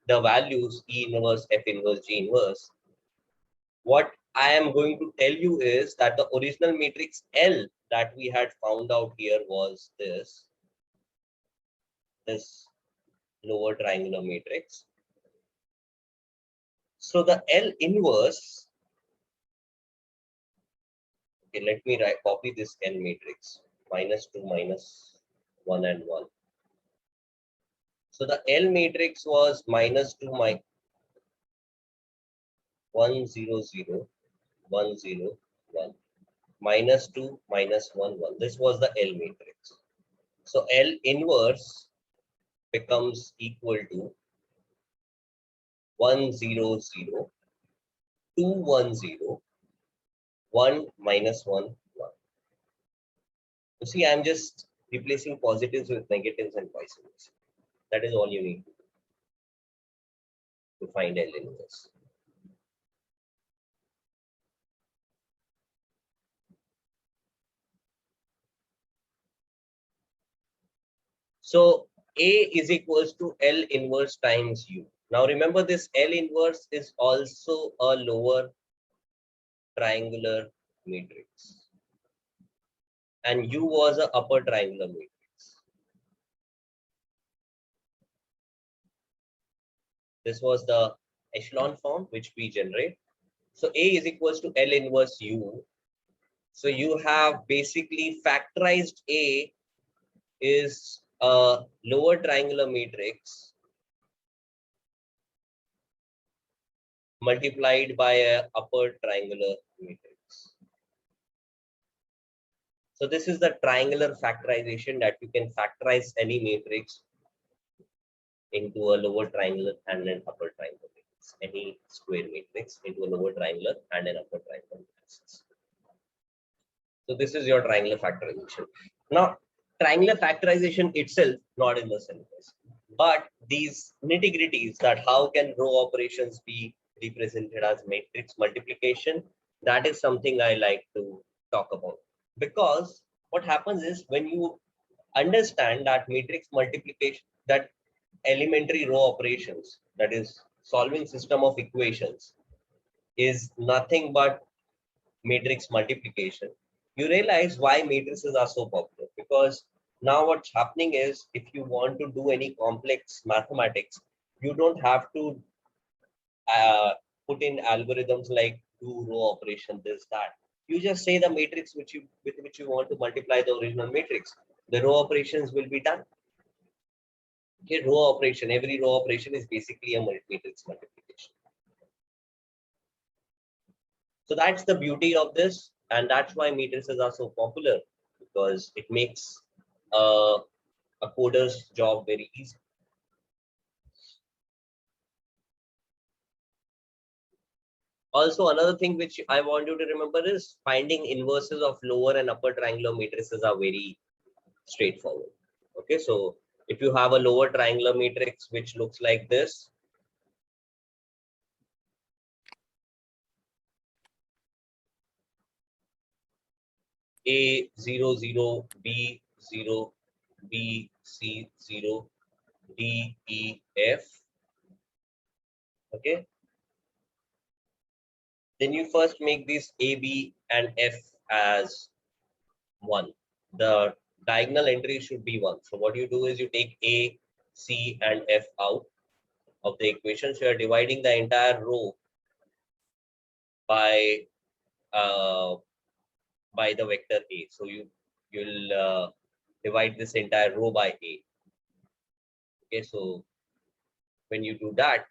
values E inverse, F inverse, G inverse. What I am going to tell you is that the original matrix L that we had found out here was this lower triangular matrix. So the L inverse, okay, let me copy this L matrix, -2 -1 and 1. So the L matrix was -2 1 0 0 1 0 1 -2 -1 1. This was the L matrix. So L inverse becomes equal to 1 0 0 2 1 0 1 -1 1. You see, I'm just replacing positives with negatives and vice versa. That is all you need to find L inverse. So A is equals to L inverse times U. Now remember, this L inverse is also a lower triangular matrix and U was a upper triangular matrix. This was the echelon form which we generate. So A is equals to L inverse U. So you have basically factorized A is a lower triangular matrix multiplied by a upper triangular matrix. So this is the triangular factorization, that you can factorize any matrix into a lower triangular and an upper triangular matrix, any square matrix into a lower triangular and an upper triangular matrix. So this is your triangular factorization. Now, triangular factorization itself, not in the syllabus, but these nitty-gritties, that how can row operations be represented as matrix multiplication, that is something I like to talk about. Because what happens is, when you understand that matrix multiplication, that elementary row operations, that is solving system of equations, is nothing but matrix multiplication, you realize why matrices are so popular. Because now what's happening is, if you want to do any complex mathematics, you don't have to put in algorithms like do row operation, this, that. You just say the matrix with which you want to multiply the original matrix. The row operations will be done. Okay, row operation, every row operation is basically a matrix multiplication. So that's the beauty of this, and that's why matrices are so popular, because it makes a coder's job very easy. Also, another thing which I want you to remember is finding inverses of lower and upper triangular matrices are very straightforward. Okay, so if you have a lower triangular matrix which looks like this, A00, B0, B, C0, D, E, F. Okay. Then you first make these A, B, and F as 1. The diagonal entry should be 1. So what you do is you take A, C, and F out of the equation. So you are dividing the entire row by the vector A. So you'll divide this entire row by A. Okay, so when you do that,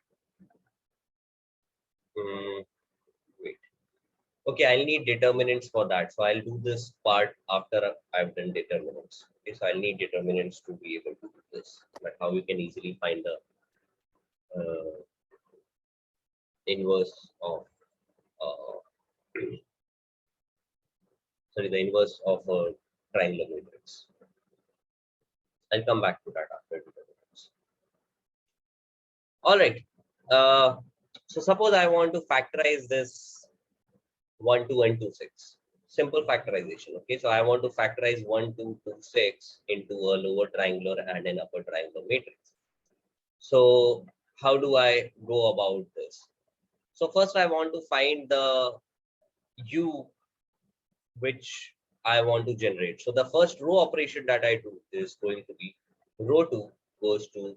wait. Okay, I'll need determinants for that. So I'll do this part after I've done determinants. Okay, so I'll need determinants to be able to do this. But how you can easily find the inverse of the inverse of a triangular matrix. I'll come back to that after determinants. All right. So suppose I want to factorize this 1, 2, and 2, 6. Simple factorization. Okay, so I want to factorize 1, 2, 2, 6 into a lower triangular and an upper triangular matrix. So how do I go about this? So first I want to find the U which I want to generate. So the first row operation that I do is going to be row 2 goes to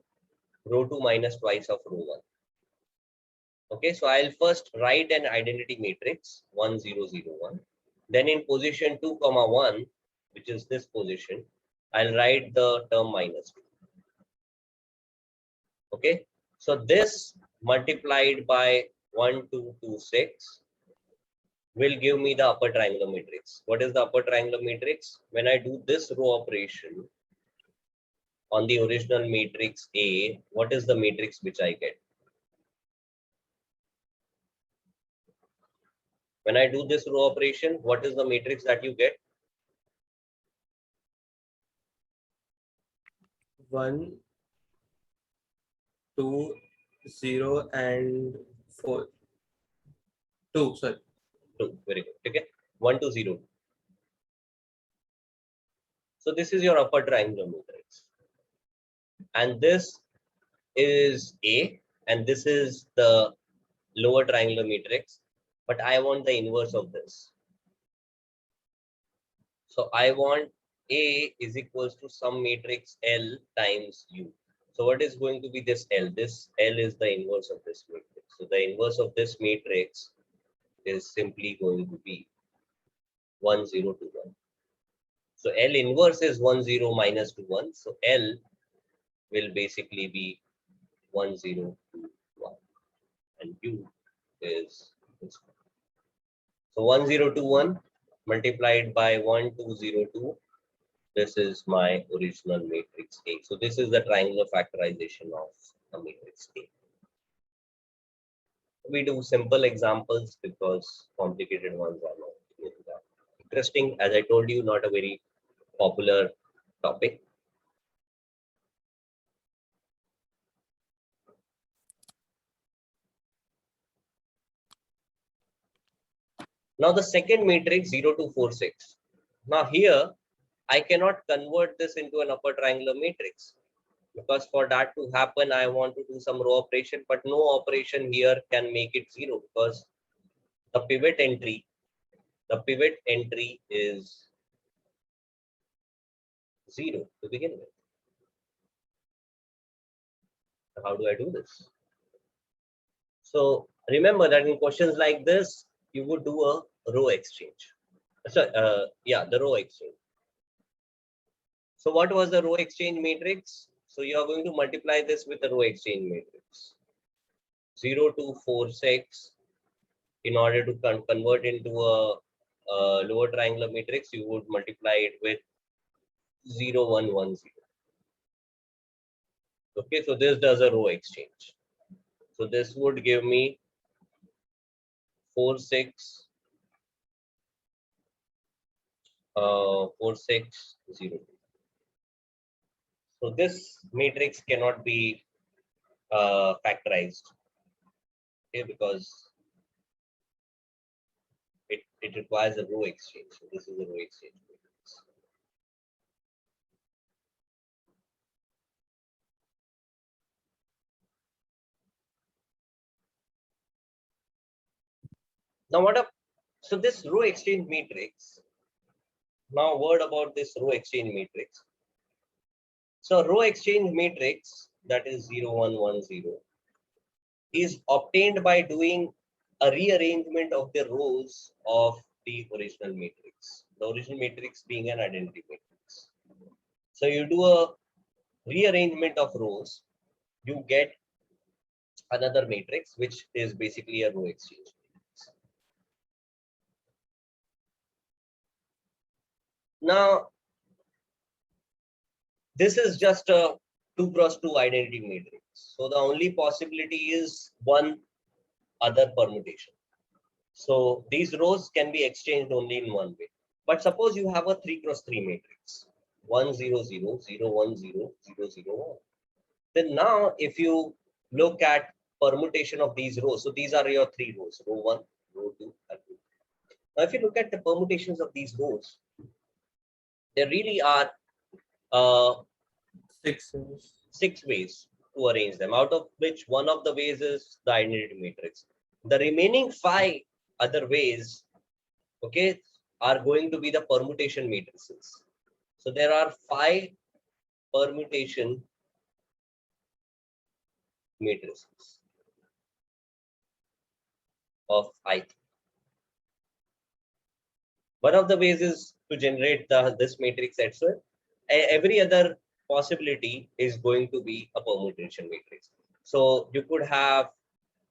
row 2 minus twice of row 1. Okay, so I'll first write an identity matrix 1, 0, 0, 1. Then in position 2, 1, which is this position, I'll write the term minus 2. Okay, so this multiplied by 1, 2, 2, 6 will give me the upper triangular matrix. What is the upper triangular matrix? When I do this row operation on the original matrix A, what is the matrix which I get? When I do this row operation, what is the matrix that you get? 1, 2, 0, and 4. 2, sorry. 2. Very good. Okay. 1, 2, 0. So this is your upper triangular matrix. and this is A, and this is the lower triangular matrix, but I want the inverse of this. So I want A is equals to some matrix L times U. So what is going to be this L? This L is the inverse of this matrix. So the inverse of this matrix is simply going to be 1, 0, 2, 1. So L inverse is 1, 0, minus 2, 1. So L will basically be 1, 0, 2, 1. And U is this one. So 1, 0, 2, 1 multiplied by 1, 2, 0, 2. This is my original matrix A. So this is the triangular factorization of a matrix A. We do simple examples because complicated ones are not really that interesting. As I told you, not a very popular topic. Now the second matrix 0, 2, 4, 6. Now here I cannot convert this into an upper triangular matrix, because for that to happen I want to do some row operation, but no operation here can make it 0 because the pivot entry is 0 to begin with. How do I do this? So remember that in questions like this, you would do a row exchange. So the row exchange. So what was the row exchange matrix? So you are going to multiply this with the row exchange matrix. 0, 2, 4, 6. In order to convert into a lower triangular matrix, you would multiply it with 0, 1, 1, 0. Okay, so this does a row exchange. So this would give me 4, 6, 4, 6, 0. So this matrix cannot be factorized, okay, because it requires a row exchange. So this is a row exchange matrix. Now so this row exchange matrix, now word about this row exchange matrix. So row exchange matrix, that is 0, 1, 1, 0, is obtained by doing a rearrangement of the rows of the original matrix. The original matrix being an identity matrix. So you do a rearrangement of rows, you get another matrix, which is basically a row exchange matrix. Now, this is just a 2 cross 2 identity matrix. So the only possibility is one other permutation. So these rows can be exchanged only in one way. But suppose you have a 3 cross 3 matrix, 1, 0, 0, 0, 1, 0, 0, 0, 1. Then now if you look at permutation of these rows, so these are your 3 rows, row 1, row 2, and row 3. Now if you look at the permutations of these rows, there really are uh, 6 ways to arrange them, out of which one of the ways is the identity matrix. The remaining 5 other ways, okay, are going to be the permutation matrices. So there are 5 permutation matrices of I. One of the ways is to generate this matrix itself. Every other possibility is going to be a permutation matrix. So you could have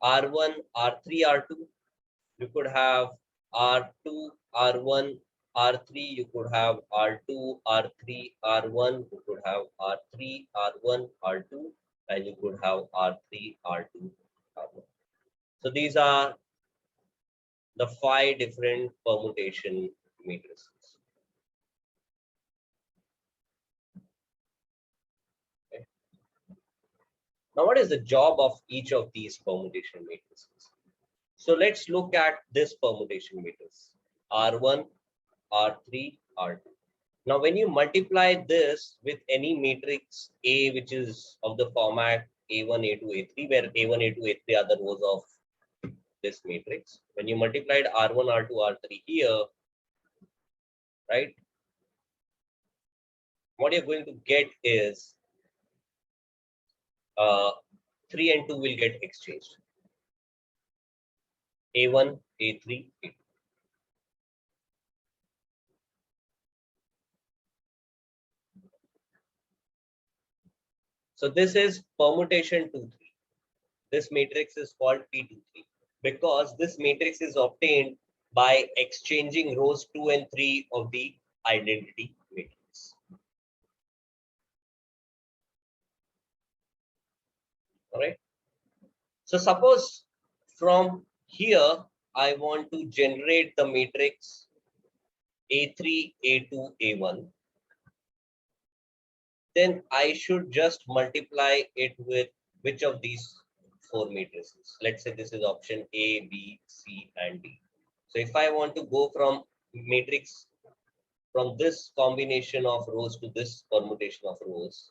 R1, R3, R2. You could have R2, R1, R3. You could have R2, R3, R1. You could have R3, R1, R2, and you could have R3, R2, R1. So these are the 5 different permutation matrices. Okay. Now, what is the job of each of these permutation matrices? So let's look at this permutation matrix: R1, R3, R2. Now, when you multiply this with any matrix A, which is of the format A1, A2, A3, where A1, A2, A3 are the rows of this matrix, when you multiplied R1, R2, R3 here, right, what you're going to get is 3 and 2 will get exchanged. A1, A3, A2. So this is permutation 2, 3. This matrix is called P23 because this matrix is obtained by exchanging rows 2 and 3 of the identity matrix. All right. So suppose from here I want to generate the matrix A3, A2, A1. Then I should just multiply it with which of these 4 matrices. Let's say this is option A, B, C, and D. So if I want to go from matrix from this combination of rows to this permutation of rows,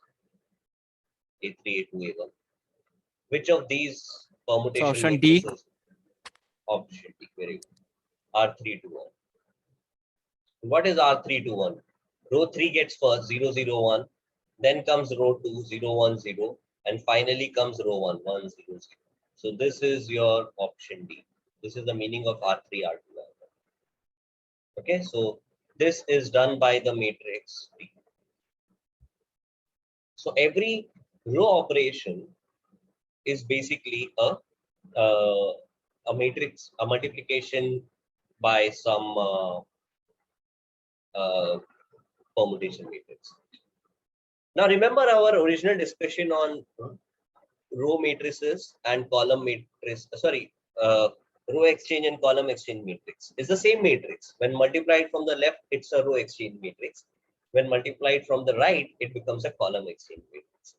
A3, A2, A1, which of these So permutation option D. matrices? Option D, very good. R3 to 1. What is R3 to 1? Row 3 gets first 0, 0, 1. Then comes row 2, 0, 1, 0. And finally comes row 1, 1, 0, 0. So this is your option D. This is the meaning of R3, R2. Okay, so this is done by the matrix D. So every row operation is basically a matrix, a multiplication by some permutation matrix. Now remember our original discussion on row matrices and column matrix. Row exchange and column exchange matrix. It's the same matrix. When multiplied from the left, it's a row exchange matrix. When multiplied from the right, it becomes a column exchange matrix.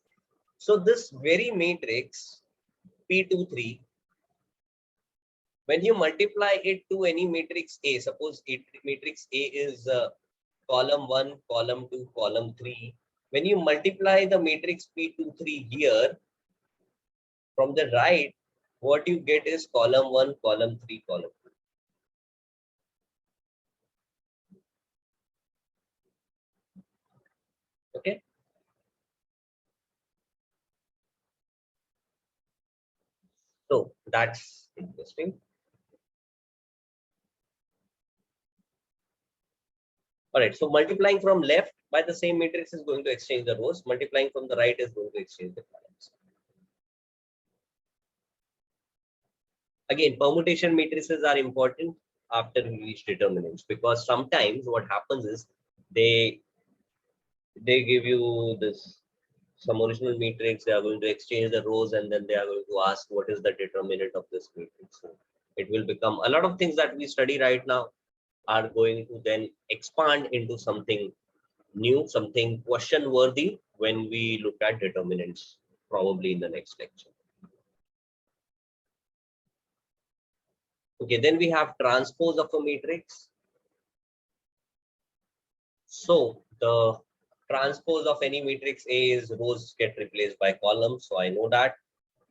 So this very matrix P23, when you multiply it to any matrix A, suppose matrix A is column 1, column 2, column 3. When you multiply the matrix P23 here, from the right, what you get is column 1, column 3, column 2. Okay. So that's interesting. All right. So multiplying from left by the same matrix is going to exchange the rows. Multiplying from the right is going to exchange the columns. Again, permutation matrices are important after we reach determinants, because sometimes what happens is they give you this some original matrix, they are going to exchange the rows, and then they are going to ask what is the determinant of this matrix. So it will become a lot of things that we study right now are going to then expand into something new, something question worthy when we look at determinants, probably in the next lecture. Okay, then we have transpose of a matrix. So the transpose of any matrix A is rows get replaced by columns. So I know that.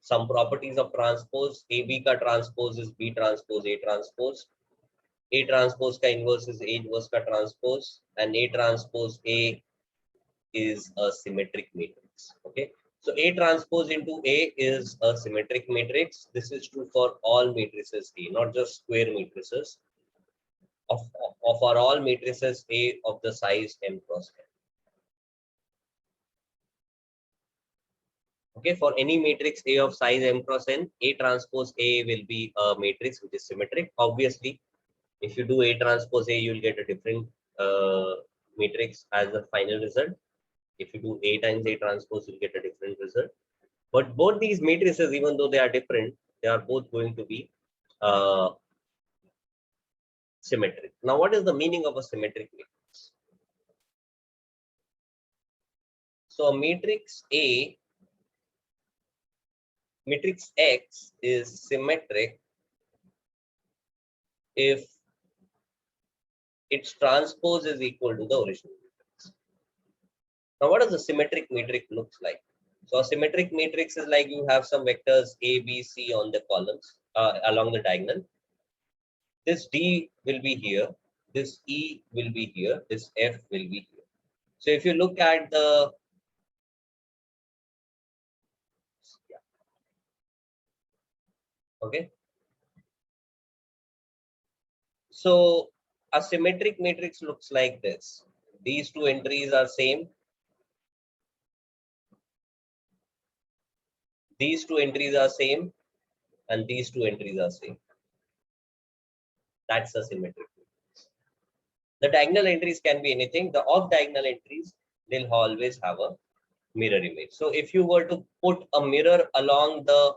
Some properties of transpose, AB ka transpose is B transpose A transpose. A transpose ka inverse is A inverse ka transpose, and A transpose A is a symmetric matrix. Okay. So A transpose into A is a symmetric matrix. This is true for all matrices A, not just square matrices. Of our all matrices A of the size m cross n. Okay, for any matrix A of size m cross n, A transpose A will be a matrix which is symmetric. Obviously, if you do A transpose A, you'll get a different matrix as the final result. If you do A times A transpose, you'll get a different result. But both these matrices, even though they are different, they are both going to be symmetric. Now, what is the meaning of a symmetric matrix? So a matrix A, matrix X is symmetric if its transpose is equal to the original matrix. Now, what does a symmetric matrix looks like? So a symmetric matrix is like you have some vectors A, B, C on the columns along the diagonal. This D will be here. This E will be here. This F will be here. So if you look at the okay. So a symmetric matrix looks like this. These two entries are same. These two entries are same, and these two entries are same. That's a symmetric matrix. The diagonal entries can be anything. The off diagonal entries, they'll always have a mirror image. So if you were to put a mirror along the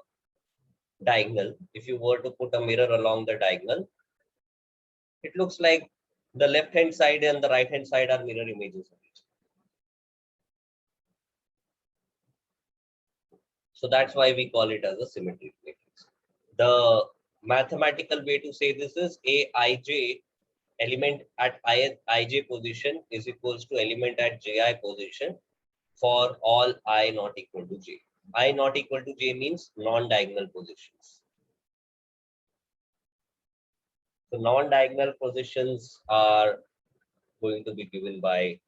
diagonal, it looks like the left hand side and the right hand side are mirror images of each. So that's why we call it as a symmetric matrix. The mathematical way to say this is Aij element at ij position is equals to element at ji position for all I not equal to j. I not equal to j means non-diagonal positions. So non-diagonal positions are going to be given by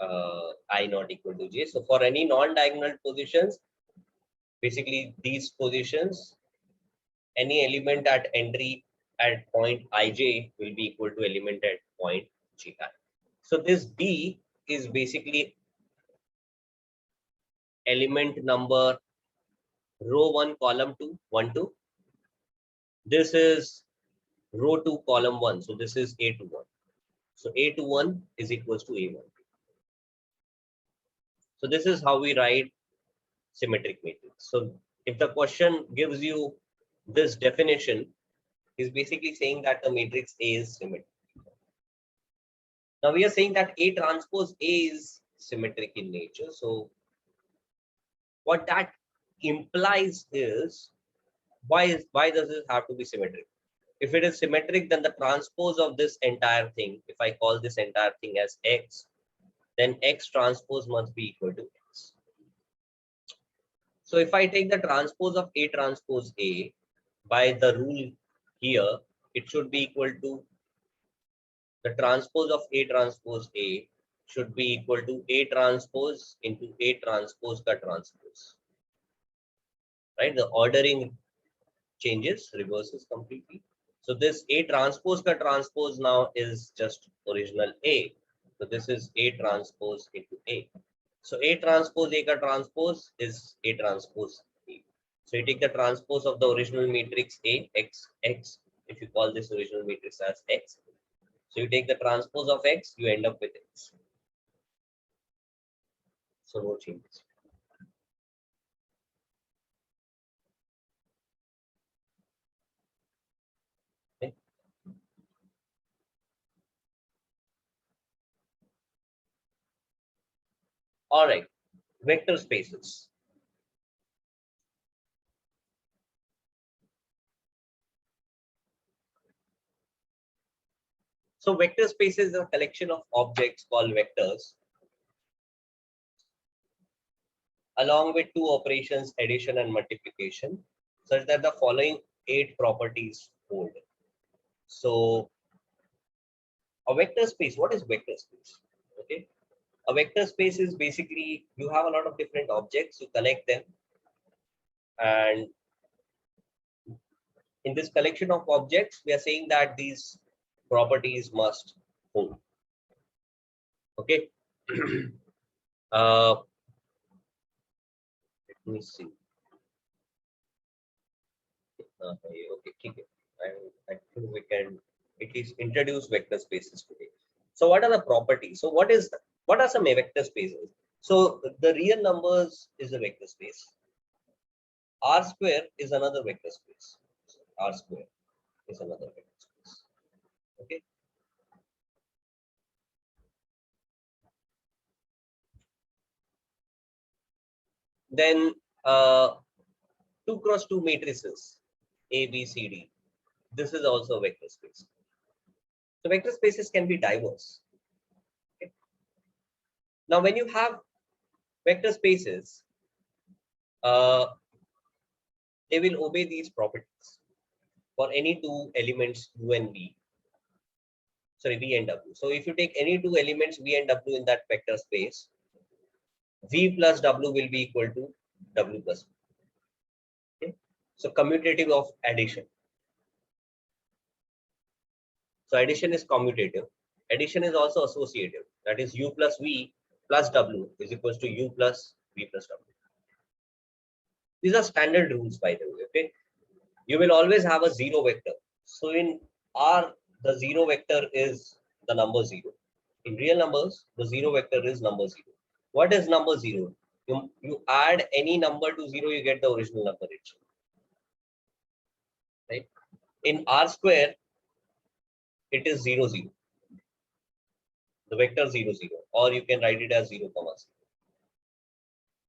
I not equal to j. So for any non-diagonal positions, basically these positions, any element at entry at point ij will be equal to element at point ji. So this D is basically element number row 1 column 2 1 2. This is row 2 column 1. So this is A21. So A21 is equals to A1. So this is how we write symmetric matrix. So if the question gives you this definition, is basically saying that the matrix A is symmetric. Now we are saying that A transpose A is symmetric in nature. So what that implies is why does it have to be symmetric? If it is symmetric, then the transpose of this entire thing, if I call this entire thing as X, then X transpose must be equal to X. So if I take the transpose of A transpose A by the rule here, it should be equal to the transpose of A transpose A should be equal to A transpose into A transpose ka transpose. Right? The ordering changes, reverses completely. So this A transpose ka transpose now is just original A. So this is A transpose into A. So A transpose A ka transpose is A transpose A. So you take the transpose of the original matrix A, X, X, if you call this original matrix as X. So you take the transpose of X, you end up with X. So no changes. Okay. All right, vector spaces. So vector spaces is a collection of objects called vectors along with two operations, addition and multiplication, such that the following 8 properties hold. So a vector space, what is vector space? Okay. A vector space is basically you have a lot of different objects, you connect them, and in this collection of objects, we are saying that these properties must hold. Okay. Let me see. Okay, I think we can at least introduce vector spaces today. So what are the properties? So what are some vector spaces? So the real numbers is a vector space. R square is another vector space. R square is another vector space. Okay. Then 2 cross 2 matrices A, B, C, D. This is also a vector space. So vector spaces can be diverse. Okay. Now, when you have vector spaces, they will obey these properties for any two elements u and v. Sorry, v and w. So if you take any two elements v and w in that vector space, v plus w will be equal to w plus v. Okay? So commutative of addition. So addition is commutative. Addition is also associative. That is u plus v plus w is equals to u plus v plus w. These are standard rules, by the way. Okay, you will always have a zero vector. So in R, the zero vector is the number zero. In real numbers, the zero vector is number zero. What is number zero? You add any number to zero, you get the original number itself. Right? In R square, it is 0, 0. The vector 0, 0, or you can write it as 0, 0.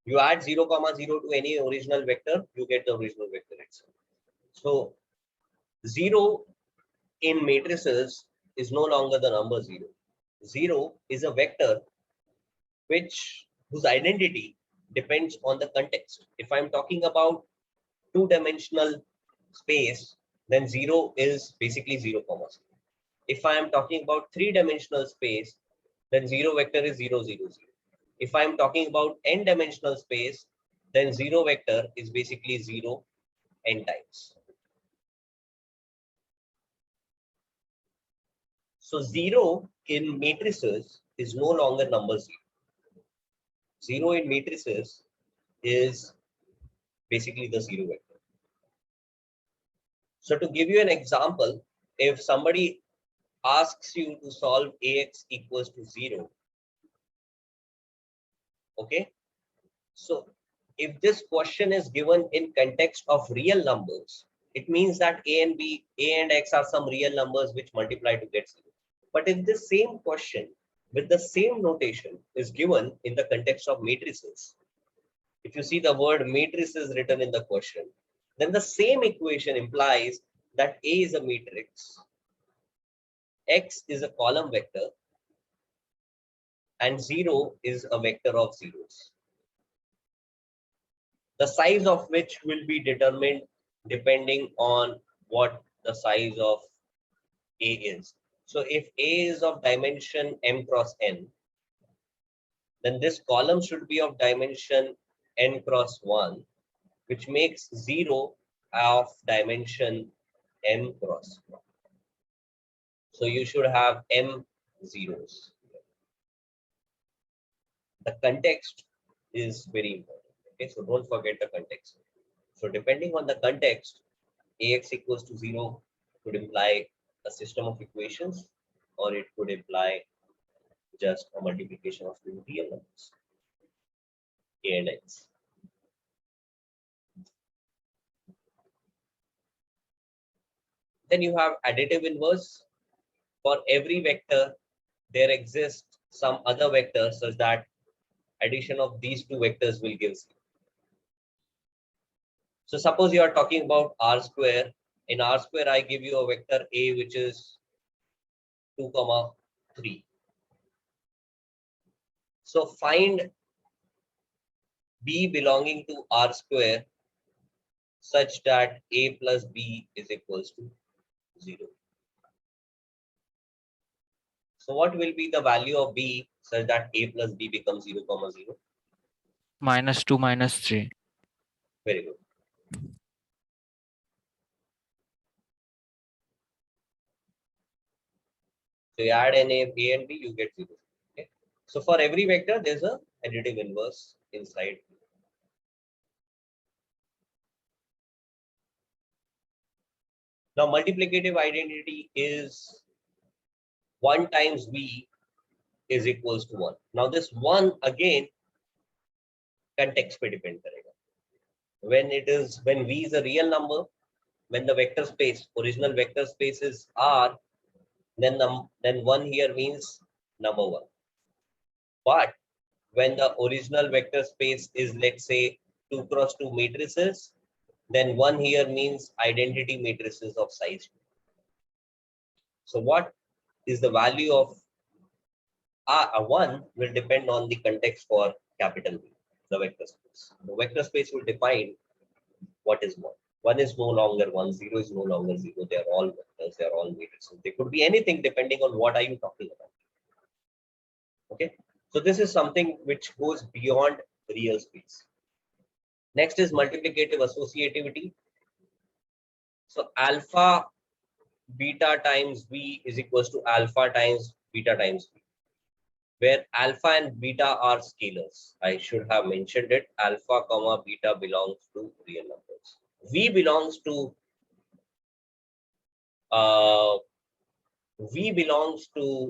You add 0, 0 to any original vector, you get the original vector itself. So 0 in matrices is no longer the number 0. 0 is a vector whose identity depends on the context. If I'm talking about two-dimensional space, then 0 is basically 0, 0. If I am talking about three-dimensional space, then 0 vector is 0, 0, 0. If I am talking about n-dimensional space, then 0 vector is basically 0 n times. So 0 in matrices is no longer number 0. 0 in matrices is basically the 0 vector. So to give you an example, if somebody asks you to solve ax equals to 0, okay, so if this question is given in context of real numbers, it means that a and x are some real numbers which multiply to get 0. But if this same question with the same notation is given in the context of matrices, if you see the word matrices written in the question, then the same equation implies that A is a matrix, X is a column vector, and 0 is a vector of zeros, the size of which will be determined depending on what the size of A is. So if A is of dimension m cross n, then this column should be of dimension n cross 1, which makes 0 of dimension m cross 1. So you should have m zeros. The context is very important. Okay, so don't forget the context. So depending on the context, ax equals to 0 could imply a system of equations, or it could imply just a multiplication of two real numbers, a and x. Then you have additive inverse. For every vector, there exists some other vector such that addition of these two vectors will give 0. So suppose you are talking about R square. In R square, I give you a vector A which is 2, 3. So find B belonging to R square such that A plus B is equals to 0. So what will be the value of B such that A plus B becomes 0, 0? -2 -3. Very good. So you add A and B, you get 0. Okay. So for every vector, there's a additive inverse inside. Now multiplicative identity is 1 times V is equals to 1. Now this 1 again context पे depend करेगा. When V is a real number, when the vector space, original vector space is R, then 1 here means number 1. But when the original vector space is, let's say, 2 cross 2 matrices, then 1 here means identity matrices of size 2. So what is the value of One will depend on the context for capital V, the vector space. The vector space will define what is what. One is no longer one, zero is no longer zero. They are all vectors, they are all matrices. They could be anything depending on what are you talking about. Okay, so this is something which goes beyond real space. Next is multiplicative associativity. So alpha beta times V is equals to alpha times beta times V, where alpha and beta are scalars. I should have mentioned it. Alpha comma beta belongs to real numbers. V belongs to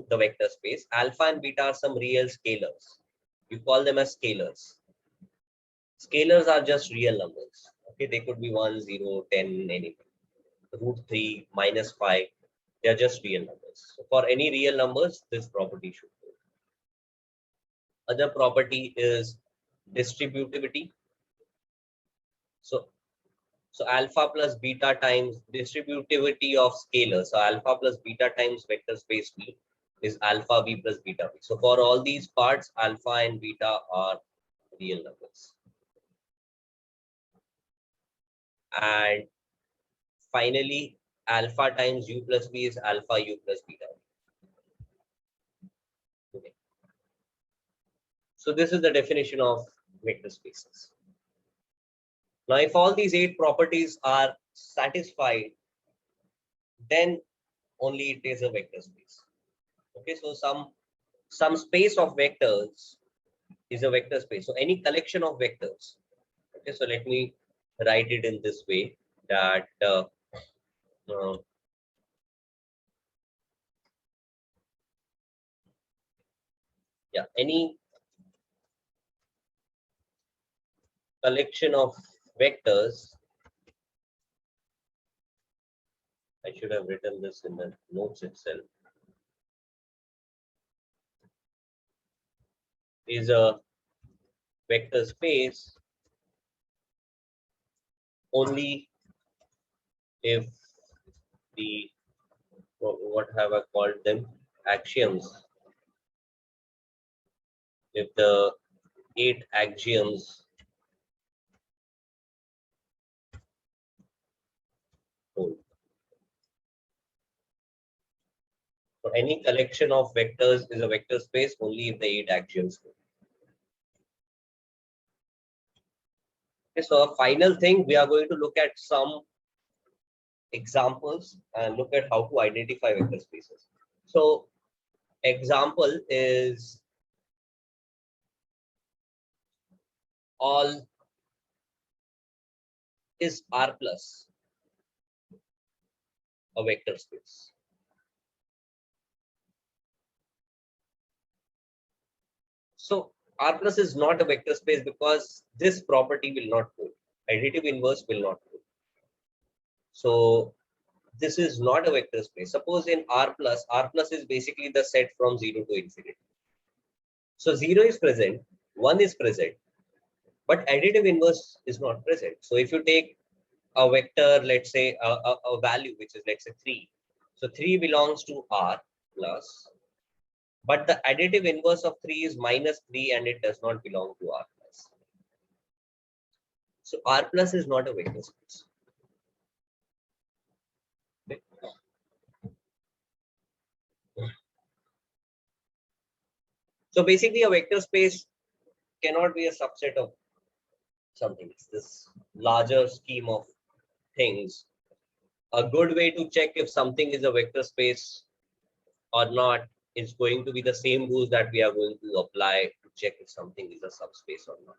the vector space. Alpha and beta are some real scalars. You call them as scalars. Scalars are just real numbers. Okay, they could be 1, 0, 10, anything. √3, -5. They are just real numbers. So for any real numbers, this property should go. Other property is distributivity. So alpha plus beta times distributivity of scalars. So alpha plus beta times vector space V is alpha V plus beta V. So for all these parts, alpha and beta are real numbers. And finally, alpha times U plus V is alpha U plus beta V. Okay. So this is the definition of vector spaces. Now, if all these 8 properties are satisfied, then only it is a vector space. Okay, so some space of vectors is a vector space. So any collection of vectors. Okay, so let me write it in this way that yeah, any collection of vectors. I should have written this in the notes itself. Is a vector space only if the, what have I called them, axioms, if the 8 axioms hold. So any collection of vectors is a vector space only if the 8 axioms hold. Okay, so a final thing, we are going to look at some examples and look at how to identify vector spaces. So example is all is R plus a vector space. So R plus is not a vector space because this property will not hold. Additive inverse will not hold. So this is not a vector space. Suppose in R plus is basically the set from 0 to infinity. So 0 is present, 1 is present, but additive inverse is not present. So if you take a vector, let's say a value which is, let's say, 3. So 3 belongs to R plus, but the additive inverse of 3 is -3 and it does not belong to R plus. So R plus is not a vector space. Okay. So basically a vector space cannot be a subset of something. It's this larger scheme of things. A good way to check if something is a vector space or not is going to be the same rules that we are going to apply to check if something is a subspace or not.